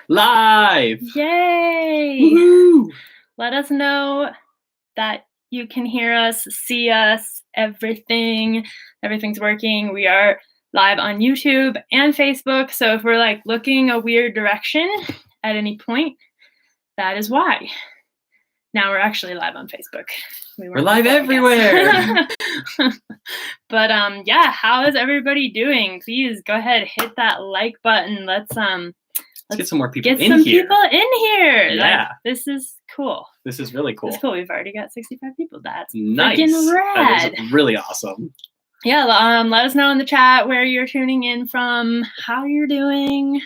Live! Yay! Woohoo! Let us know that you can hear us, see us, everything's working. We are live on YouTube and Facebook, so if we're like looking a weird direction at any point, that is why. Now we're actually live on Facebook. We're live everywhere! But yeah, how is everybody doing? Please go ahead, hit that like button. Let's get some more people in here. Yeah. Like, this is cool. This is really cool. This is cool. We've already got 65 people. That's nice. Freaking rad. That is really awesome. Yeah, let us know in the chat where you're tuning in from, how you're doing.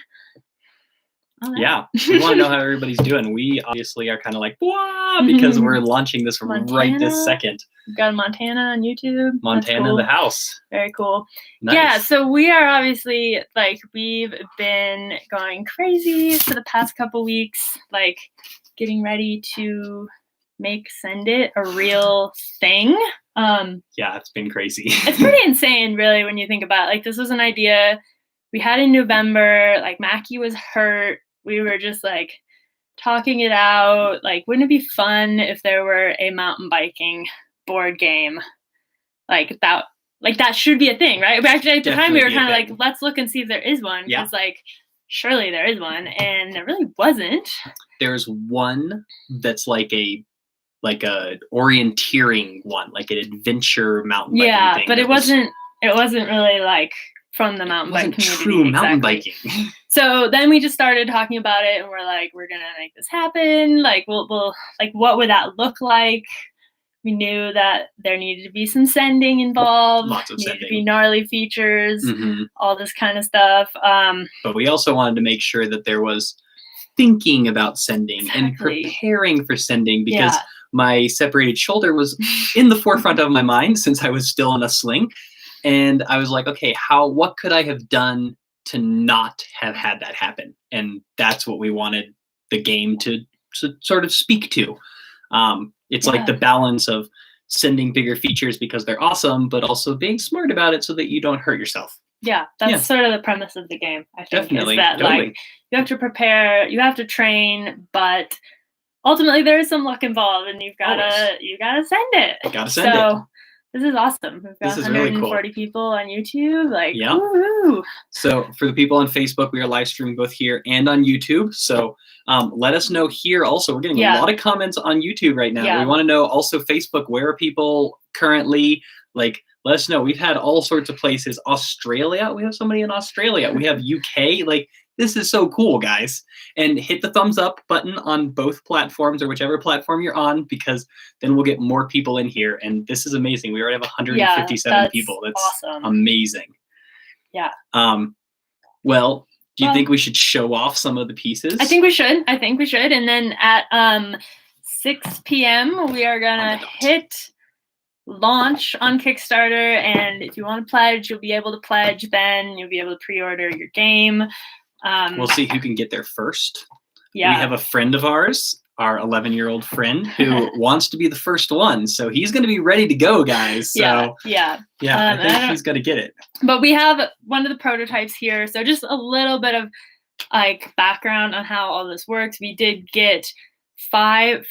Yeah, we want to know how everybody's doing. We obviously are kind of like, wow, because we're launching this right this second. We've got Montana on YouTube. Montana cool. in the house. Very cool. Nice. Yeah, so we are obviously, like, we've been going crazy for the past couple weeks, like, getting ready to make Send It a real thing. Yeah, it's been crazy. It's pretty insane, really, when you think about it. Like, this was an idea we had in November. Like, Mackie was hurt. We were just like talking it out. Like, wouldn't it be fun if there were a mountain biking board game? Like that should be a thing, right? But actually at the time we were kind of like, let's look and see if there is one. Yeah. Because like, surely there is one, and there really wasn't. There's one that's like a orienteering one, like an adventure mountain biking thing. But it wasn't really like from the mountain bike community. True mountain biking. So then we just started talking about it, and we're like, we're gonna make this happen. Like, we'll like, what would that look like? We knew that there needed to be some sending involved. Lots of sending. To be gnarly features, all this kind of stuff. But we also wanted to make sure that there was thinking about sending and preparing for sending, because my separated shoulder was in the forefront of my mind since I was still in a sling. And I was like, okay, what could I have done to not have had that happen? And that's what we wanted the game to sort of speak to. It's like the balance of sending bigger features because they're awesome, but also being smart about it so that you don't hurt yourself. Yeah, that's sort of the premise of the game, I think. Definitely. Is that like, you have to prepare, you have to train, but ultimately there is some luck involved, and you gotta send it. Gotta send it. This is awesome. We've got 140 people on YouTube. Like, woohoo! So for the people on Facebook, we are live streaming both here and on YouTube. So let us know here also. We're getting a lot of comments on YouTube right now. We want to know also Facebook, where are people currently? Like, let us know. We've had all sorts of places. Australia, we have somebody in Australia. We have UK. Like, this is so cool, guys. And hit the thumbs up button on both platforms, or whichever platform you're on, because then we'll get more people in here. And this is amazing. We already have 157 people. That's awesome. Amazing. Yeah. Well, do you think we should show off some of the pieces? I think we should. And then at 6 p.m. we are gonna hit launch on Kickstarter. And if you want to pledge, you'll be able to pledge. Then you'll be able to pre-order your game. We'll see who can get there first. Yeah. We have a friend of ours, our 11-year-old friend, who wants to be the first one. So he's going to be ready to go, guys. So, yeah. I think he's going to get it. But we have one of the prototypes here. So just a little bit of like background on how all this works. We did get five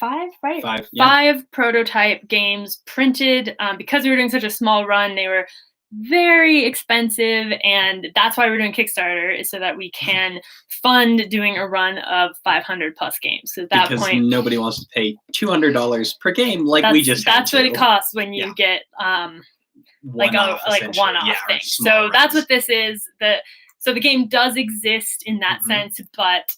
prototype games printed. Because we were doing such a small run, they were very expensive, and that's why we're doing Kickstarter, is so that we can fund doing a run of 500 plus games. So at that point, nobody wants to pay $200 per game like we just had. That's what it costs when you get like a one-off thing. So that's what this is. So the game does exist in that sense, but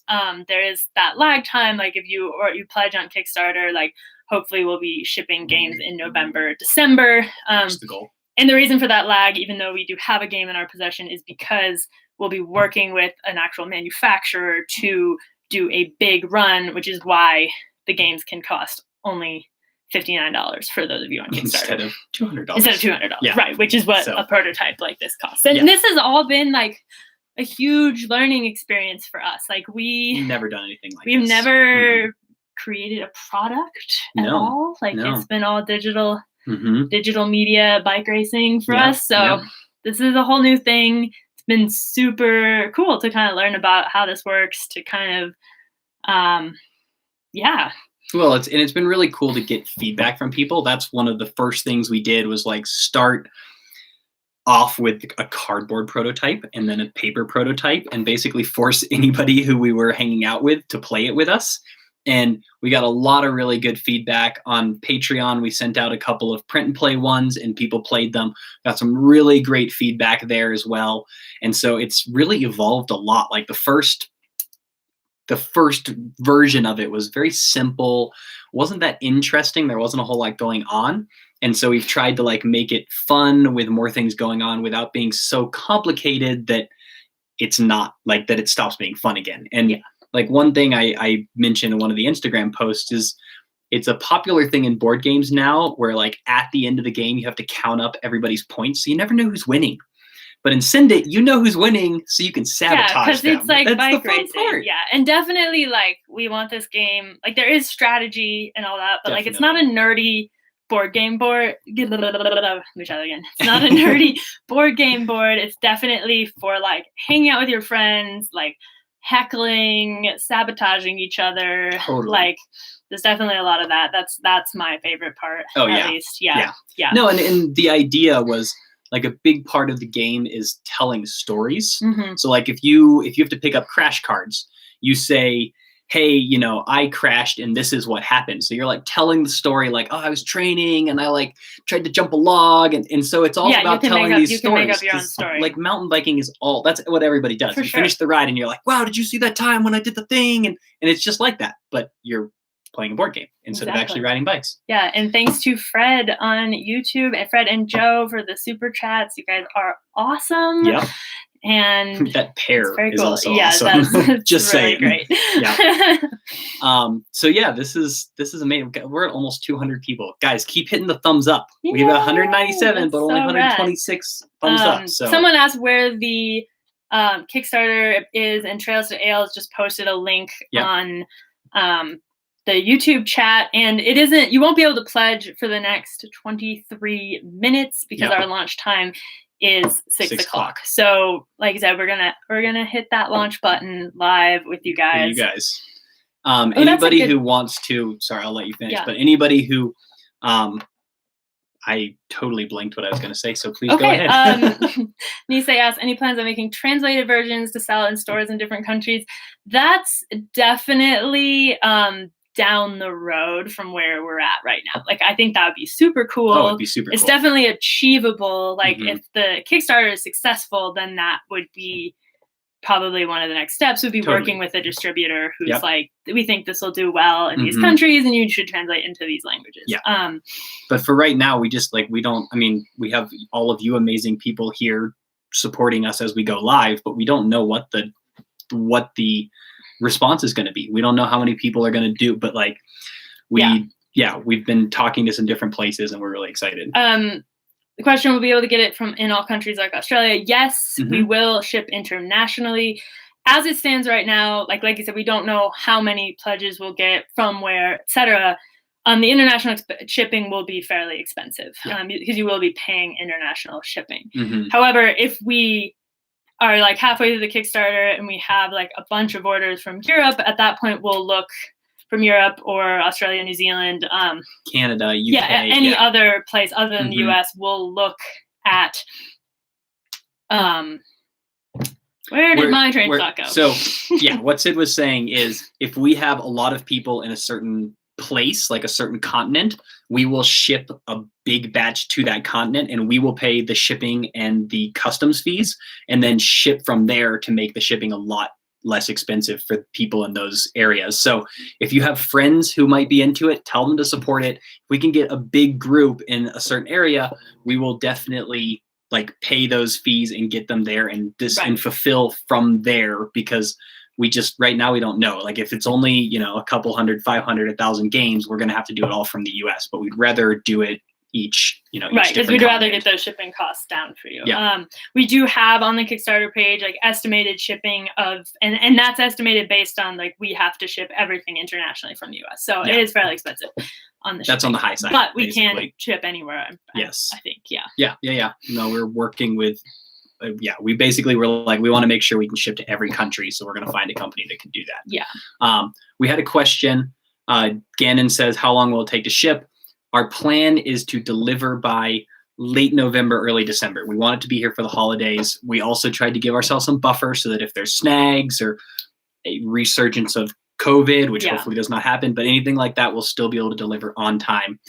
there is that lag time. Like if you pledge on Kickstarter, like hopefully we'll be shipping games in November, December. That's the goal. And the reason for that lag, even though we do have a game in our possession, is because we'll be working with an actual manufacturer to do a big run, which is why the games can cost only $59 for those of you on Kickstarter. Instead of $200. Yeah. Right, which is what a prototype like this costs. And this has all been like a huge learning experience for us. Like we've never done anything like this. We've never created a product at all. Like it's been all digital. Digital media bike racing for us. So this is a whole new thing. It's been super cool to kind of learn about how this works, to kind of, Well, it's been really cool to get feedback from people. That's one of the first things we did, was like start off with a cardboard prototype and then a paper prototype, and basically force anybody who we were hanging out with to play it with us. And we got a lot of really good feedback on Patreon. We sent out a couple of print and play ones, and people played them. Got some really great feedback there as well. And so it's really evolved a lot. Like the first version of it was very simple, wasn't that interesting. There wasn't a whole lot going on. And so we've tried to like make it fun with more things going on without being so complicated that it's not like that it stops being fun again. And like one thing I mentioned in one of the Instagram posts is it's a popular thing in board games now where like at the end of the game, you have to count up everybody's points. So you never know who's winning. But in Send It, you know who's winning, so you can sabotage them. Because it's like That's bike the fun racing. part. Yeah, and definitely like we want this game, like there is strategy and all that, but like it's not a nerdy board game board. Let me try that again. It's not a nerdy board game board. It's definitely for like hanging out with your friends, like heckling, sabotaging each other. Totally. Like there's definitely a lot of that. That's my favorite part. Oh, at least. Yeah. No, and the idea was like a big part of the game is telling stories. Mm-hmm. So like if you have to pick up crash cards, you say, hey, you know, I crashed and this is what happened. So you're like telling the story like, oh, I was training and I like tried to jump a log. And so it's all about telling these stories. You can make up your own story. Like mountain biking is that's what everybody does. You finish the ride and you're like, wow, did you see that time when I did the thing? And it's just like that, but you're playing a board game instead of actually riding bikes. Yeah, and thanks to Fred on YouTube and Fred and Joe for the super chats. You guys are awesome. Yeah. And that pair is cool. also awesome. That's just really saying. Great. Yeah. So yeah, this is amazing. We're at almost 200 people. Guys, keep hitting the thumbs up. Yay! We have 197, but only so 126 thumbs up. So someone asked where the Kickstarter is, and Trails to Ales just posted a link on the YouTube chat, and it isn't, you won't be able to pledge for the next 23 minutes because our launch time is 6 o'clock. So like I said, we're gonna hit that launch button live with you guys. Anybody who wants to, sorry, I'll let you finish, but anybody who I totally blinked what I was going to say, so please go ahead. Nisei asks, any plans on making translated versions to sell in stores in different countries? That's definitely down the road from where we're at right now. Like, I think that would be super cool. Oh, it'd be super cool. It's definitely achievable. Like, if the Kickstarter is successful, then that would be probably one of the next steps, would be working with a distributor who's like, we think this will do well in these countries and you should translate into these languages. But for right now, we have all of you amazing people here supporting us as we go live, but we don't know what the response is going to be. We don't know how many people are going to do, but like we've been talking to some different places and we're really excited. The question, will be able to get it from in all countries like Australia? Yes, we will ship internationally. As it stands right now, like you said, we don't know how many pledges we'll get from where, etc. The international shipping will be fairly expensive because you will be paying international shipping. However, if we are like halfway through the Kickstarter and we have like a bunch of orders from Europe, at that point we'll look from Europe or Australia, New Zealand, Canada, UK, any other place other than the US, we'll look at where did my train of thought go? So what Sid was saying is if we have a lot of people in a certain place, like a certain continent, we will ship a big batch to that continent and we will pay the shipping and the customs fees and then ship from there to make the shipping a lot less expensive for people in those areas. So if you have friends who might be into it, tell them to support it. If we can get a big group in a certain area, we will definitely like pay those fees and get them there and and fulfill from there, because we just right now we don't know. Like if it's only, a couple hundred, 500, 1,000 games, we're going to have to do it all from the US, but we'd rather do it each, because we'd rather get those shipping costs down for you. We do have on the Kickstarter page like estimated shipping of, and that's estimated based on like we have to ship everything internationally from the US, so it is fairly expensive on the shipping. That's on the high side, but we can ship anywhere. I think. No, we're working with yeah, we basically were like, we want to make sure we can ship to every country, so we're going to find a company that can do that. Yeah. We had a question. Gannon says, how long will it take to ship? Our plan is to deliver by late November, early December. We want it to be here for the holidays. We also tried to give ourselves some buffer so that if there's snags or a resurgence of COVID, which hopefully does not happen, but anything like that, we'll still be able to deliver on time.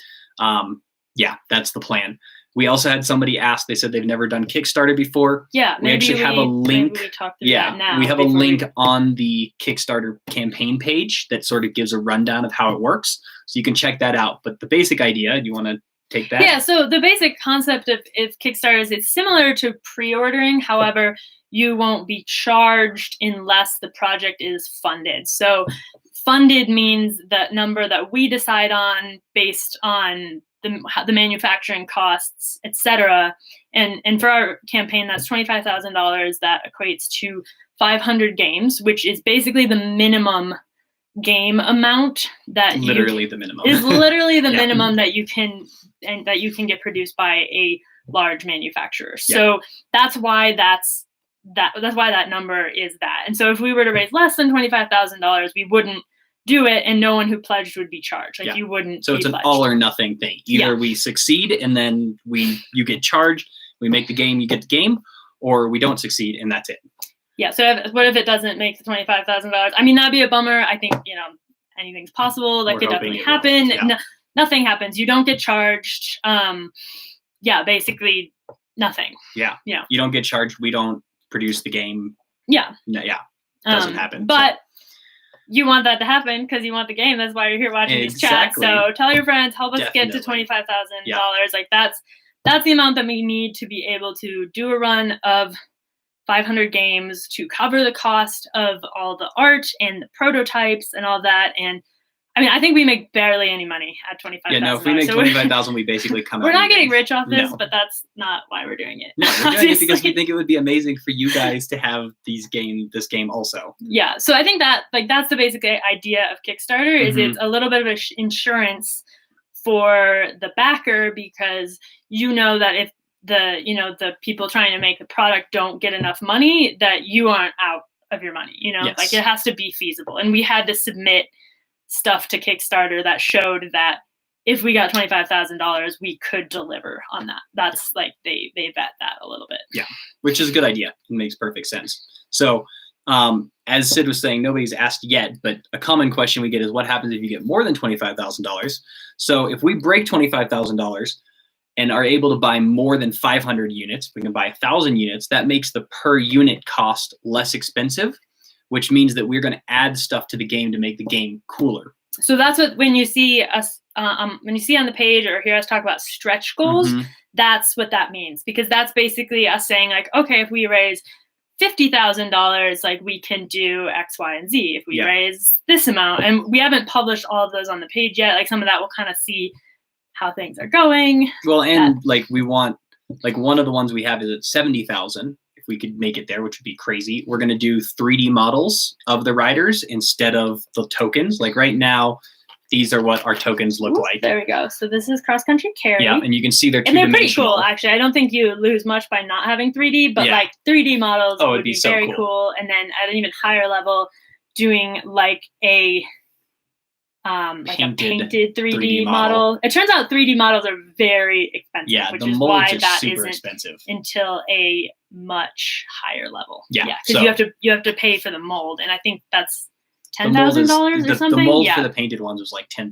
Yeah, that's the plan. We also had somebody ask, they said they've never done Kickstarter before. Yeah, we actually have a link. Maybe we talk through that now. We have a link on the Kickstarter campaign page that sort of gives a rundown of how it works. So you can check that out. But the basic idea, do you want to take that? Yeah, so the basic concept of Kickstarter is it's similar to pre-ordering. However, you won't be charged unless the project is funded. So funded means that number that we decide on based on the manufacturing costs, etc. And for our campaign, that's $25,000. That equates to 500 games, which is basically the minimum game amount that literally the minimum is literally the minimum that you can get produced by a large manufacturer. So that's why that's why that number is that. And so if we were to raise less than $25,000, we wouldn't do it, and no one who pledged would be charged. Like you wouldn't. So it's an all or nothing thing. Either we succeed and then you get charged. We make the game, you get the game, or we don't succeed and that's it. Yeah. So what if it doesn't make the $25,000? I mean, that'd be a bummer. I think anything's possible. That could definitely happen. No, nothing happens. You don't get charged. Basically nothing. Yeah. Yeah. You don't get charged. We don't produce the game. Yeah. No, yeah. Doesn't happen. But you want that to happen because you want the game. That's why you're here watching these chats. So tell your friends, help us get to $25,000. Like that's the amount that we need to be able to do a run of 500 games to cover the cost of all the art and the prototypes and all that. And I mean, I think we make barely any money at $25,000. Yeah, no, if we make $25,000, we basically come out. We're not getting rich off this, but that's not why we're doing it. No, we're doing it because we think it would be amazing for you guys to have this game also. Yeah, so I think that that's the basic idea of Kickstarter is it's a little bit of insurance for the backer, because that if the people trying to make the product don't get enough money, that you aren't out of your money. Like it has to be feasible, and we had to submit stuff to Kickstarter that showed that if we got $25,000, we could deliver on that. That's like they vet that a little bit. Yeah, which is a good idea. It makes perfect sense. So as Sid was saying, nobody's asked yet, but a common question we get is what happens if you get more than $25,000? So if we break $25,000 and are able to buy more than 500 units, we can buy 1,000 units, that makes the per unit cost less expensive, which means that we're going to add stuff to the game to make the game cooler. So that's what, when you see us, when you see on the page or hear us talk about stretch goals, that's what that means. Because that's basically us saying like, okay, if we raise $50,000, like we can do X, Y, and Z. If we raise this amount, and we haven't published all of those on the page yet, like some of that we'll kind of see how things are going. Well, and like we want, like one of the ones we have is at 70,000. If we could make it there, which would be crazy. We're going to do 3D models of the riders instead of the tokens. Like right now, these are what our tokens look like. There we go. So this is cross country carry. Yeah, and you can see they're two-dimensional. And they're pretty cool, actually. I don't think you lose much by not having 3D, but like 3D models would be so very cool. And then at an even higher level, doing like a painted 3D model. It turns out 3D models are very expensive, which is why that isn't expensive until a much higher level. Yeah, because you have to pay for the mold, and I think that's $10,000 or something. The mold for the painted ones was like $10,000,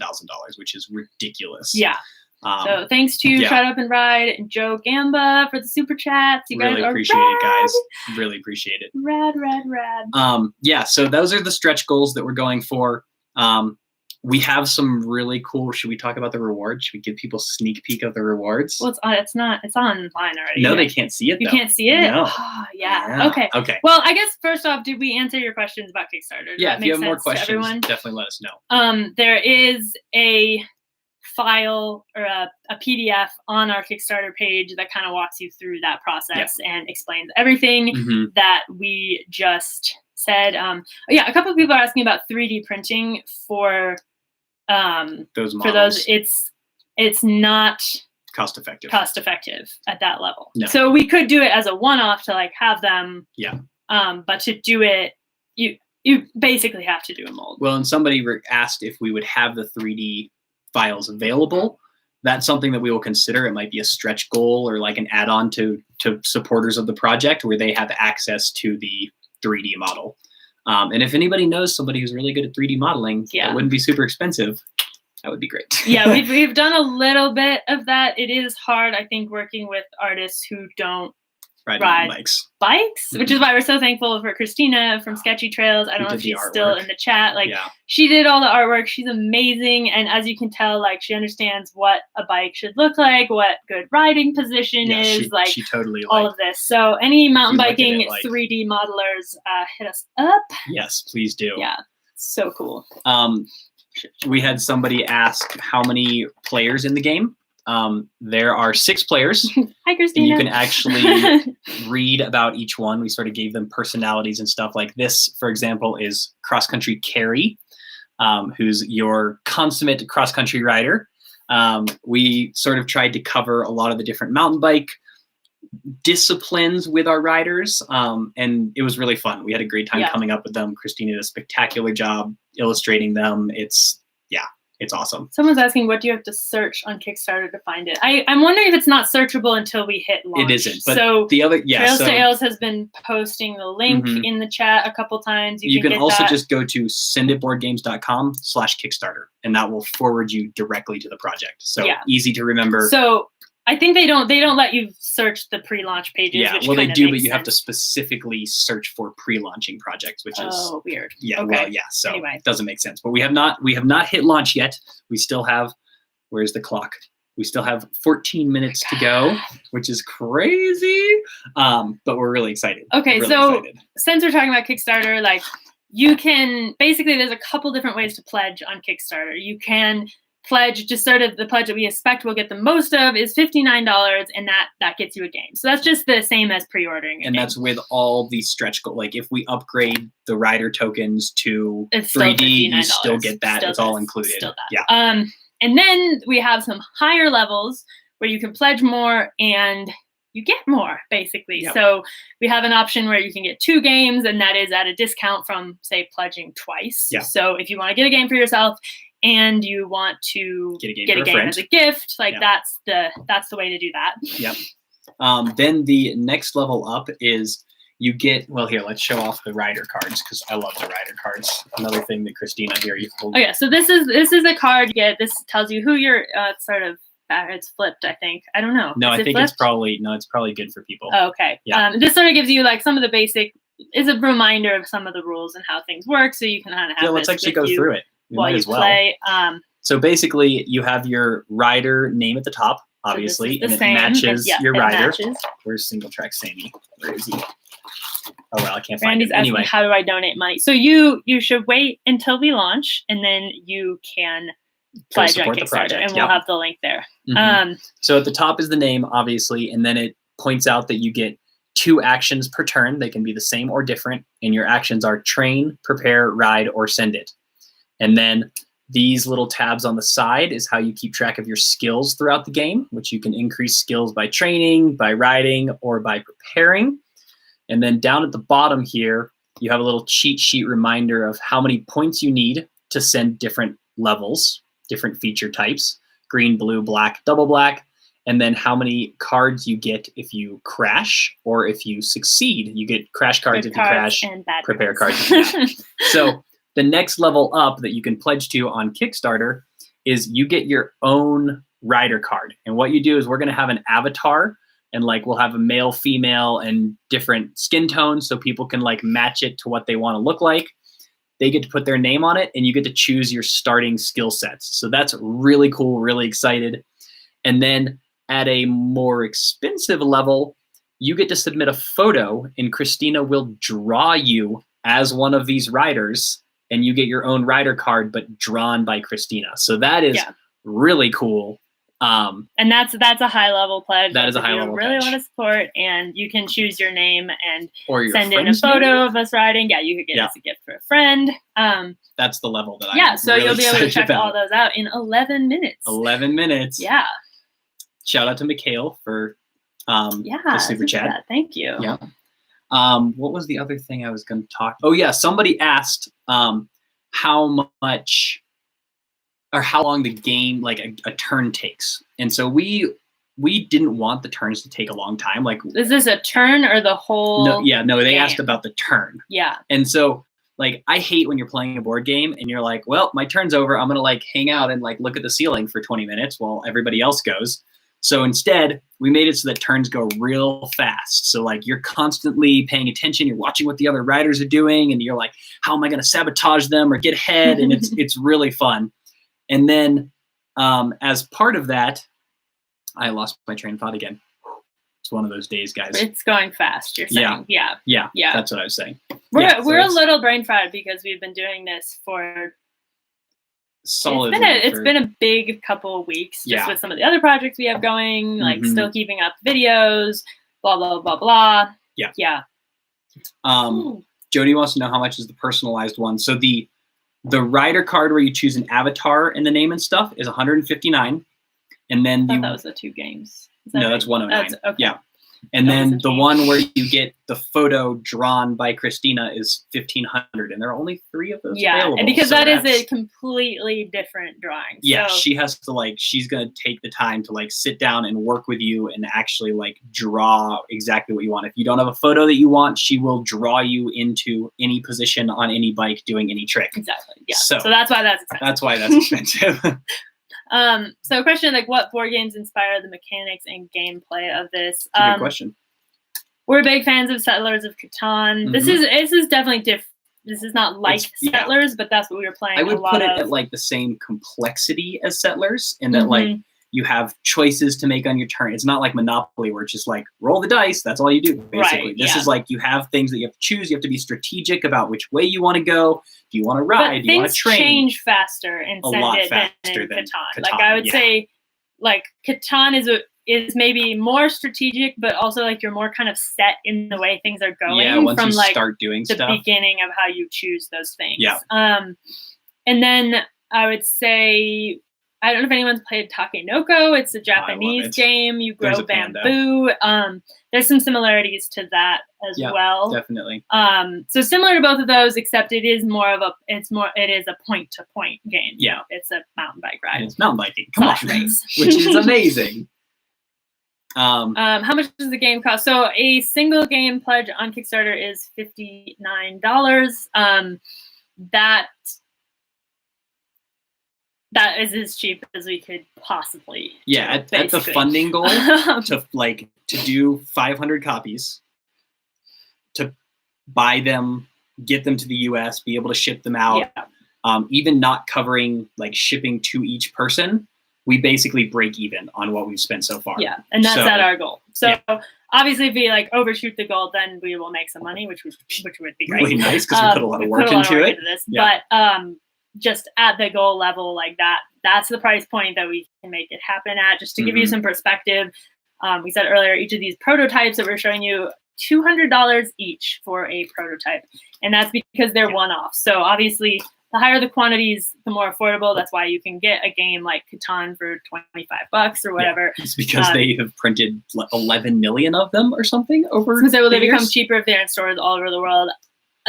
which is ridiculous. Yeah. So thanks to Shut Up and Ride and Joe Gamba for the super chats. You guys appreciate it, guys. Really appreciate it. Rad. Yeah. So those are the stretch goals that we're going for. We have some really cool. Should we talk about the rewards? Should we give people a sneak peek of the rewards? Well, it's online already. No, they can't see it. You can't see it? No. Oh, yeah. Okay. Well, I guess first off, did we answer your questions about Kickstarter? Yeah, if you have more questions, definitely let us know. There is a file or a PDF on our Kickstarter page that kind of walks you through that process and explains everything that we just said. A couple of people are asking about 3D printing for those models. It's not cost effective at that level. No. So we could do it as a one-off to like have them. Yeah. But to do it, you basically have to do a mold. Well, and somebody asked if we would have the 3D files available. That's something that we will consider. It might be a stretch goal or like an add-on to supporters of the project where they have access to the 3D model. And if anybody knows somebody who's really good at 3D modeling, that wouldn't be super expensive. That would be great. Yeah, we've done a little bit of that. It is hard, I think, working with artists who don't ride bikes, which is why we're so thankful for Christina from Sketchy Trails. I don't know if she's still in the chat. Like, she did all the artwork. She's amazing. And as you can tell, like, she understands what a bike should look like, what good riding position is, she totally all of this. So any mountain biking 3D modelers, hit us up. Yes, please do. Yeah, so cool. We had somebody ask how many players in the game. There are 6 players. Hi, Christina. And you can actually read about each one. We sort of gave them personalities and stuff. Like this, for example, is Cross Country Carrie, who's your consummate cross country rider. We sort of tried to cover a lot of the different mountain bike disciplines with our riders, and it was really fun. We had a great time coming up with them. Christina did a spectacular job illustrating them. It's awesome. Someone's asking, what do you have to search on Kickstarter to find it? I'm wondering if it's not searchable until we hit launch. It isn't. But so the other, Trails to Ales has been posting the link in the chat a couple times. You can also just go to senditboardgames.com/Kickstarter, and that will forward you directly to the project. So easy to remember. So I think they don't let you search the pre-launch pages. Yeah, well, they do, but you have to specifically search for pre-launching projects, which is weird. Yeah, okay. Well, yeah. So it doesn't make sense. But we have not hit launch yet. We still have. Where's the clock? We still have 14 minutes to go, which is crazy. But we're really excited. Okay, since we're talking about Kickstarter, like you can basically there's a couple different ways to pledge on Kickstarter. You can pledge, just sort of the pledge that we expect we'll get the most of is $59, and that gets you a game. So that's just the same as pre-ordering. And that's with all the stretch goal. Like if we upgrade the rider tokens to 3D, you still get that. It's all included. Yeah. And then we have some higher levels where you can pledge more and you get more, basically. Yep. So we have an option where you can get 2 games, and that is at a discount from, say, pledging twice. Yeah. So if you want to get a game for yourself and you want to get a game as a gift, like that's the way to do that. Yep. Then the next level up is you get, well, here, let's show off the Ryder cards because I love the Ryder cards. Another thing that Christina here, you hold. Oh yeah, so this is a card you get. This tells you who you're sort of it's flipped, I think. I don't know. No, I think it's probably good for people. Oh, okay. Yeah. This sort of gives you like some of the basic, is a reminder of some of the rules and how things work, so you can kind of have let's actually go through it. While you play. So basically, you have your rider name at the top, obviously, and it matches your rider. Where's Single Track Sammy? Where is he? Oh, well, I can't find him. Anyway, how do I donate money? So you should wait until we launch, and then you can pledge on Kickstarter, and we'll have the link there. So at the top is the name, obviously, and then it points out that you get 2 actions per turn. They can be the same or different, and your actions are train, prepare, ride, or send it. And then these little tabs on the side is how you keep track of your skills throughout the game, which you can increase skills by training, by riding, or by preparing. And then down at the bottom here, you have a little cheat sheet reminder of how many points you need to send different levels, different feature types, green, blue, black, double black, and then how many cards you get if you crash or if you succeed. You get crash cards if you crash, and bad prepare cards if you So the next level up that you can pledge to on Kickstarter is you get your own rider card. And what you do is we're going to have an avatar, and like we'll have a male, female, and different skin tones so people can like match it to what they want to look like. They get to put their name on it, and you get to choose your starting skill sets. So that's really cool, really excited. And then at a more expensive level, you get to submit a photo, and Christina will draw you as one of these riders, and you get your own rider card, but drawn by Christina. So that is really cool. And that's a high level pledge. That is a high level pledge. Really want to support, and you can choose your name and send in a friend's photo of us riding. Yeah, you could get us a gift for a friend. That's the level that I'm so really you'll be able to check about. all those out in 11 minutes. 11 minutes. Yeah. Shout out to Mikhail for the super chat. Thank you. Yeah. What was the other thing I was going to talk? Oh yeah, somebody asked how much or how long the game, like a turn takes, and so we didn't want the turns to take a long time. Like, is this a turn or the whole? No, yeah, no. They game? asked about the turn. Yeah. And so, like, I hate when you're playing a board game and you're like, well, my turn's over. I'm gonna like hang out and like look at the ceiling for 20 minutes while everybody else goes. So instead, we made it so that turns go real fast. So like you're constantly paying attention, you're watching what the other riders are doing, and you're like, how am I going to sabotage them or get ahead? And it's really fun. And then as part of that, I lost my train of thought again. It's one of those days, guys. It's going fast, you're saying. Yeah. That's what I was saying. We're a little brain fried because we've been doing this for it's been a big couple of weeks just with some of the other projects we have going, like still keeping up videos, blah, blah, blah, blah. Yeah. Jody wants to know how much is the personalized one. So the Ryder card where you choose an avatar and the name and stuff is $159. And then that was the 2 games. No, that's 109. Okay. Yeah. And then the one where you get the photo drawn by Christina is $1,500, and there are only 3 of those available. And because that is a completely different drawing. Yeah, so she has to she's gonna take the time to sit down and work with you and actually draw exactly what you want. If you don't have a photo that you want, she will draw you into any position on any bike doing any trick. Exactly. Yeah. So that's why that's expensive. That's why that's expensive. So a question what board games inspire the mechanics and gameplay of this? That's a good question. We're big fans of Settlers of Catan. This is definitely different. This is not Settlers, but that's what we were playing. I would put it at the same complexity as Settlers, in that you have choices to make on your turn. It's not like Monopoly where it's just roll the dice. That's all you do, basically. This is you have things that you have to choose. You have to be strategic about which way you want to go. Do you want to ride? Do you want to train? Things change faster in Catan. I would say, Catan is maybe more strategic, but also you're more kind of set in the way things are going. Yeah, once you start doing the stuff. Beginning of how you choose those things. Yeah. And then I would say, I don't know if anyone's played Takenoko. It's a Japanese game. You grow bamboo. There's some similarities to that as well. Definitely. So similar to both of those, except it is it is a point-to-point game. Yeah. It's a mountain bike ride. It's mountain biking. Come on. Race. Which is amazing. How much does the game cost? So a single game pledge on Kickstarter is $59. That is as cheap as we could possibly. Yeah, at the funding goal to do 500 copies, to buy them, get them to the US, be able to ship them out, even not covering shipping to each person, we basically break even on what we've spent so far. Yeah, and that's at our goal. So obviously, if we overshoot the goal, then we will make some money, which would be great. Really nice because we put a lot of work into it. But just at the goal level that's the price point that we can make it happen at. Just to give you some perspective, we said earlier, each of these prototypes that we're showing you, $200 each for a prototype. And that's because they're one-off. So obviously, the higher the quantities, the more affordable. That's why you can get a game like Catan for $25 or whatever. It's because they have printed 11 million of them or something over they become cheaper if they're in stores all over the world.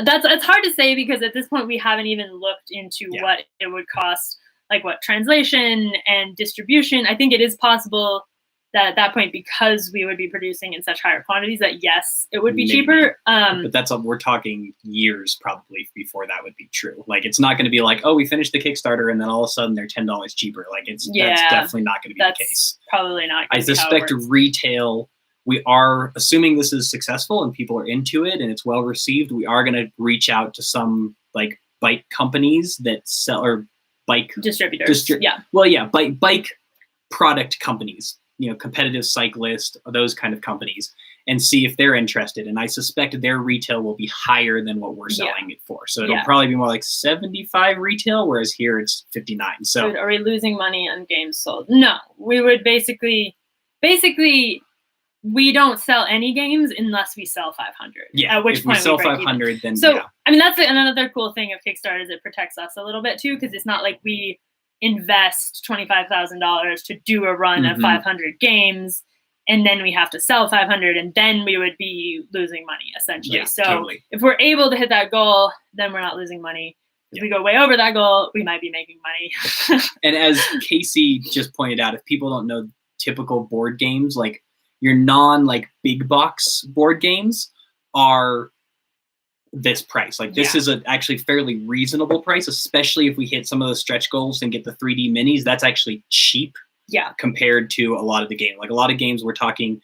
It's hard to say because at this point we haven't even looked into what it would cost, what translation and distribution. I think it is possible that at that point, because we would be producing in such higher quantities, that yes, it would be cheaper. But we're talking years probably before that would be true. It's not going to be we finished the Kickstarter and then all of a sudden they're $10 cheaper. That's definitely not going to be the case. Probably not. I suspect retail. We are assuming this is successful and people are into it and it's well received. We are going to reach out to some bike companies that sell, or bike distributors. Bike product companies, competitive cyclists, those kind of companies, and see if they're interested. And I suspect their retail will be higher than what we're selling it for. So it'll probably be more 75 retail, whereas here it's 59. So are we losing money on games sold? No, we would basically we don't sell any games unless we sell 500. Yeah, at which if point we sell 500, even. then so I mean that's another cool thing of Kickstarter is it protects us a little bit too, because it's not we invest $25,000 to do a run of 500 games, and then we have to sell 500, and then we would be losing money essentially. Yeah, so totally. If we're able to hit that goal, then we're not losing money. If we go way over that goal, we might be making money. And as Casey just pointed out, if people don't know typical board games, like your non like big box board games are this price. Like this is a actually fairly reasonable price, especially if we hit some of those stretch goals and get the 3D minis. That's actually cheap. Yeah. Compared to a lot of the game. Like a lot of games we're talking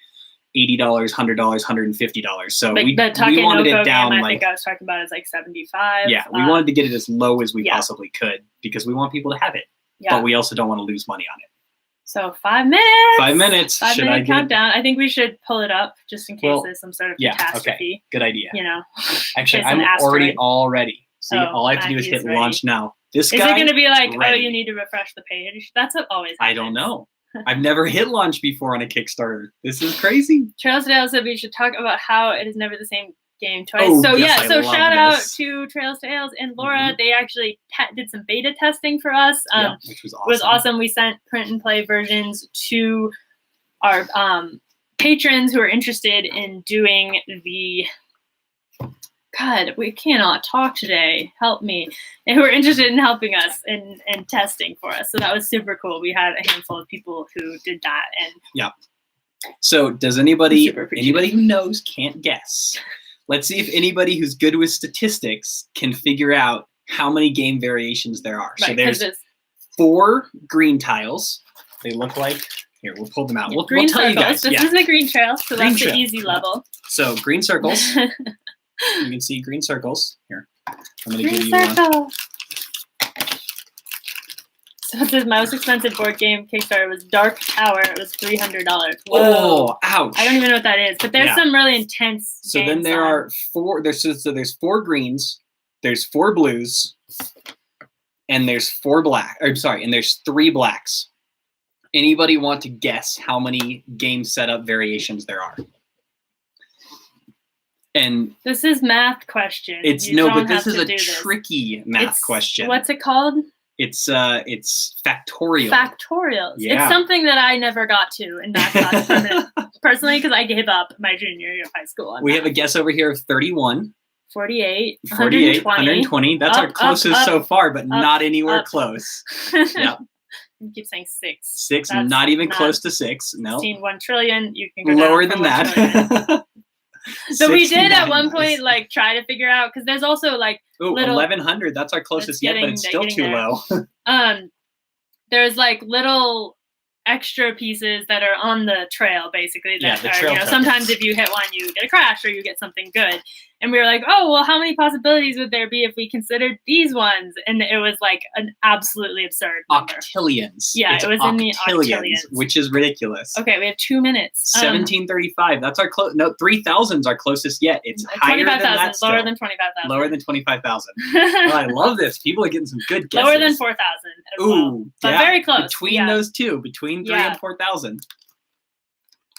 $80, $100, $150. So like we wanted it down. I think I was talking about is like 75. Yeah, we wanted to get it as low as we possibly could because we want people to have it. Yeah. But we also don't want to lose money on it. So 5 minutes. 5 minutes. 5 minute countdown. I think we should pull it up just in case there's some sort of catastrophe. Okay. Good idea. You know. Actually, I'm already all ready. See, all I have to do is hit launch now. Is it going to be like, you need to refresh the page? That's what always happens. I don't know. I've never hit launch before on a Kickstarter. This is crazy. Trails to Ale said we should talk about how it is never the same game twice. Oh, so so shout out to Trails to Ales and Laura. They actually did some beta testing for us, which was awesome. It was awesome. We sent print and play versions to our patrons who are interested in doing the God, we cannot talk today. Help me. And who are interested in helping us and testing for us. So that was super cool. We had a handful of people who did that. And so does anybody who knows can't guess? Let's see if anybody who's good with statistics can figure out how many game variations there are. Right, so there's 4 green tiles. They look like, here, we'll pull them out. We'll tell you guys. This is the green trail, so that's the easy level. So green circles. You can see green circles. Here, I'm going to give you one. So it says most expensive board game Kickstarter was Dark Tower. It was $300. Whoa. Oh, ouch! I don't even know what that is, but there's some really intense. So then there are 4. There's 4 greens. There's 4 blues, and there's 4 black. Or sorry, and there's 3 blacks. Anybody want to guess how many game setup variations there are? And this is math question. It's but this is a tricky math question. What's it called? It's factorial. Factorials. Yeah. It's something that I never got to in math class personally because I gave up my junior year of high school. We have a guess over here of 31. 48. 120. That's our closest so far, but not anywhere close. Yep. You keep saying 6. 6, that's not even close to 6. No. 1 trillion. You can go lower than that. So we did at one point like try to figure out because there's also like 1100. That's our closest yet, but it's still too low. There's like little extra pieces that are on the trail basically that are sometimes if you hit one you get a crash or you get something good. And we were like, oh well, how many possibilities would there be if we considered these ones? And it was like an absolutely absurd number. Octillions. Yeah, it was in the octillions, which is ridiculous. Okay, we have 2 minutes. 1735. That's our 3,000's our closest yet. It's higher than that. Lower than 25,000. Lower than 25,000. Oh, I love this. People are getting some good guesses. Lower than 4,000. Ooh, but very close. Between those two, between 3 and 4,000.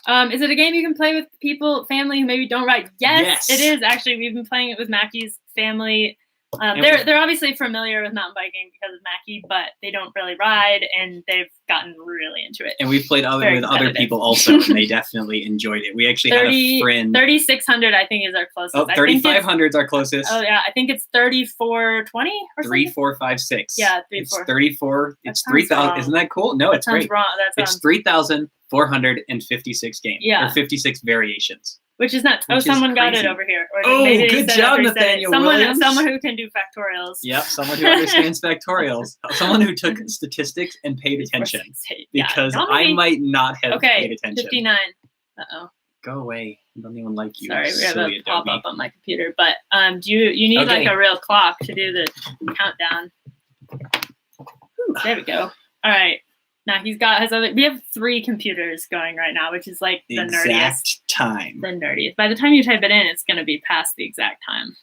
Is it a game you can play with people, family who maybe don't ride? Yes, it is. Actually, we've been playing it with Mackie's family. They're obviously familiar with mountain biking because of Mackie, but they don't really ride, and they've gotten really into it. And we've played with other people also, and they definitely enjoyed it. We actually had a friend. 3,600, I think, is our closest. Oh, 3,500 is our closest. Oh, yeah. I think it's 3,420 or something. 3,456. Yeah, 3,4. It's 34. It's 3,000. Isn't that cool? No, it's great. Wrong. It's 3,456 games. Yeah. Or 56 variations. Which is nuts. Oh, someone got it over here. Or good job, Nathaniel Williams. Someone who can do factorials. Yep, someone who understands factorials. Someone who took statistics and paid attention. Because I might not have paid attention. 59. Uh-oh. Go away. I don't even like you. Sorry, we have a pop-up on my computer. But do you need like a real clock to do the countdown. There we go. All right. Now he's got his other. We have 3 computers going right now, which is like the nerdiest time. The nerdiest. By the time you type it in, it's going to be past the exact time.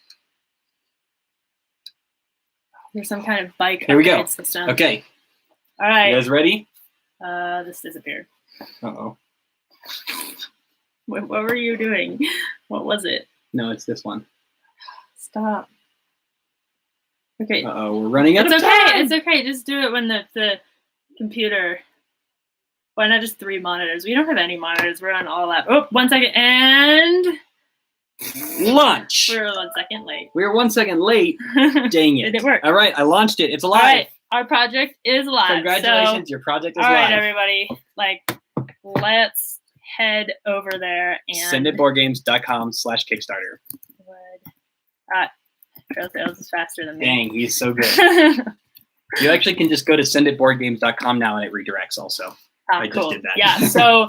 There's some kind of bike upgrade system. Okay. All right. You guys ready? This disappeared. Uh-oh. What were you doing? What was it? No, it's this one. Stop. Okay. Uh-oh, we're running out of time. It's okay. Just do it when the computer. Why not just 3 monitors? We don't have any monitors. We're on all that. Oh, 1 second. And launch. We're 1 second late. We're 1 second late. Dang it. Did it work? All right, I launched it. It's alive. All right, our project is live. Congratulations, your project is live. All right, everybody. Like, let's head over there and senditboardgames.com/Kickstarter. Trail Sales is faster than me. Dang, he's so good. You actually can just go to senditboardgames.com now and it redirects also. I cool. just did that. Yeah, so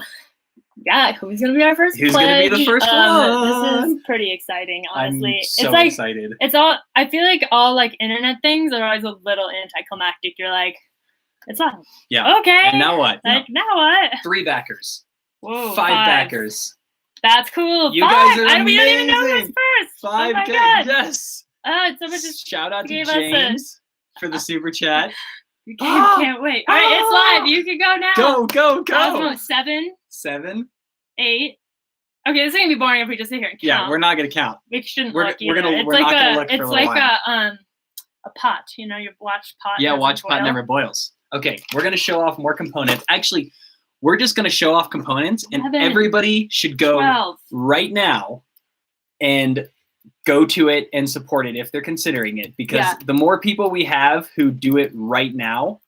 yeah, who's gonna be our first Who's pledge? gonna be the first one? This is pretty exciting, honestly. I'm so it's like, excited. It's all, I feel like all like internet things are always a little anticlimactic. You're like, it's on. Yeah. Okay. And now what? Like, now what? 3 backers. Whoa. 5 backers. That's cool. You 5. guys are amazing. We don't even know who's first. 5 oh my good. God. Yes. Someone just shout out to gave James for the super chat. You can't wait. All right, it's live. You can go now. Go. 7, 8. Okay, this is gonna be boring if we just sit here and count. Yeah, we're not gonna count. We shouldn't we're look either. We're not gonna look for a like while. A pot. You know, you watch pot. Yeah, watch pot never boils. Okay, we're gonna show off more components. Actually, we're just gonna show off components, and 11, everybody should go 12. right now and go to it and support it if they're considering it, because the more people we have who do it right now,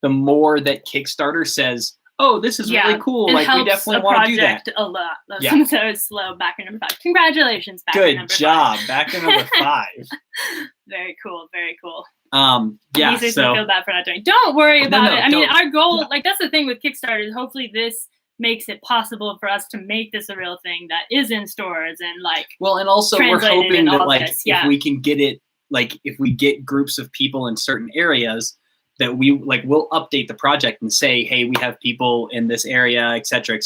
the more that Kickstarter says, oh, this is really cool. Like, we definitely want to do that. A lot. Yeah. So it's slow. Backer number 5. Congratulations. Good job. Backer number 5. Very cool. Very cool. Yeah. So feel bad for not doing. Don't worry about it. I mean, our goal, Yeah. like, that's the thing with Kickstarter, is hopefully this makes it possible for us to make this a real thing that is in stores and like. Well, and also we're hoping that like if we can get it, like if we get groups of people in certain areas, that we'll update the project and say, hey, we have people in this area, et cetera,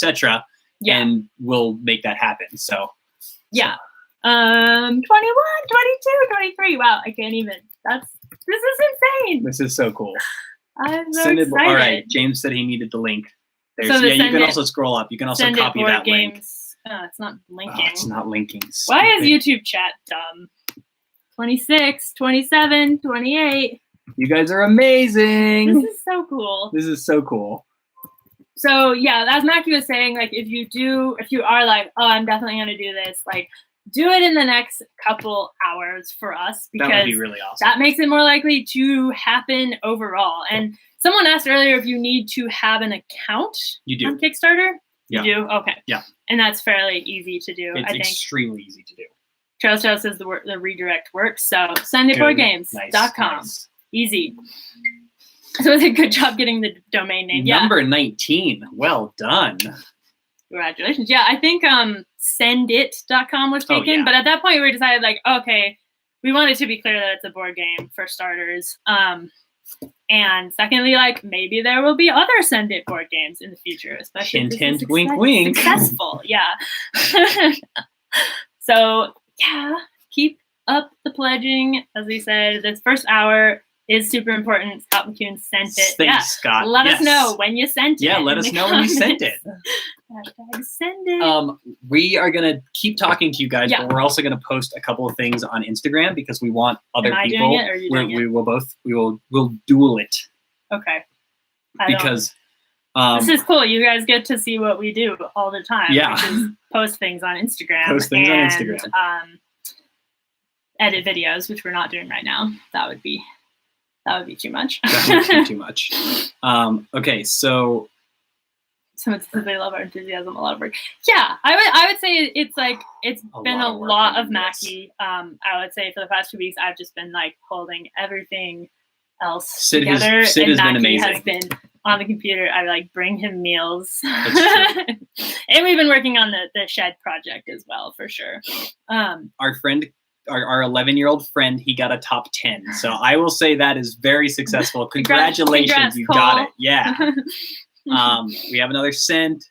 and we'll make that happen. So yeah. 21, 22, 23. Wow, I can't even. This is insane. This is so cool. I'm so excited. All right, James said he needed the link. You can also scroll up. You can also copy that link. It's not linking. Oh, it's not linking. Why is YouTube chat dumb? 26, 27, 28. You guys are amazing. This is so cool. This is so cool. So yeah, as Mackie was saying, like if you are like, oh, I'm definitely gonna do this, like do it in the next couple hours for us, because that would be really awesome. That makes it more likely to happen overall. And someone asked earlier if you need to have an account on Kickstarter. Yeah. You do? Okay. Yeah. And that's fairly easy to do, I think. It's extremely easy to do. Trails says the redirect works. So senditboardgames.com. Nice. Easy. So it's a good job getting the domain name. Number 19. Well done. Congratulations. Yeah, I think sendit.com was taken, but at that point we decided like, okay, we wanted to be clear that it's a board game for starters. And secondly, like maybe there will be other Send It board games in the future, especially if this is wink. Successful. Yeah. So yeah, keep up the pledging. As we said, this first hour is super important. Scott McCune sent it. Thanks, Scott. Let us know when you sent it. Yeah, let us know when you sent it. Hashtag send it. We are gonna keep talking to you guys, but we're also gonna post a couple of things on Instagram because we want other people. Doing it, or are you doing it? We will both. We'll duel it. Okay. Because this is cool. You guys get to see what we do all the time. Yeah. Which is post things on Instagram. Edit videos, which we're not doing right now. That would be too much. That would be too much. Okay, so someone says they love our enthusiasm, a lot of work. Yeah, I would say it's been a lot of Mackie. I would say for the past 2 weeks I've just been like holding everything else together. Sid and has Mackie been amazing. has been on the computer. I like bring him meals. And we've been working on the shed project as well, for sure. Our friend, our 11-year-old friend, he got a top 10. So I will say that is very successful. Congratulations, Congrats, you Cole. got it. Yeah. We have another send.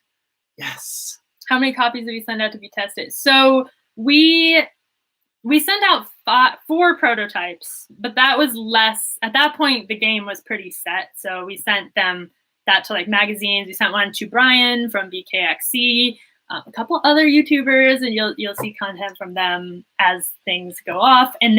Yes. How many copies did we send out to be tested? So we sent out 4 prototypes, but that was less. At that point, the game was pretty set. So we sent that to like magazines. We sent one to Brian from BKXC, a couple other YouTubers, and you'll see content from them as things go off. And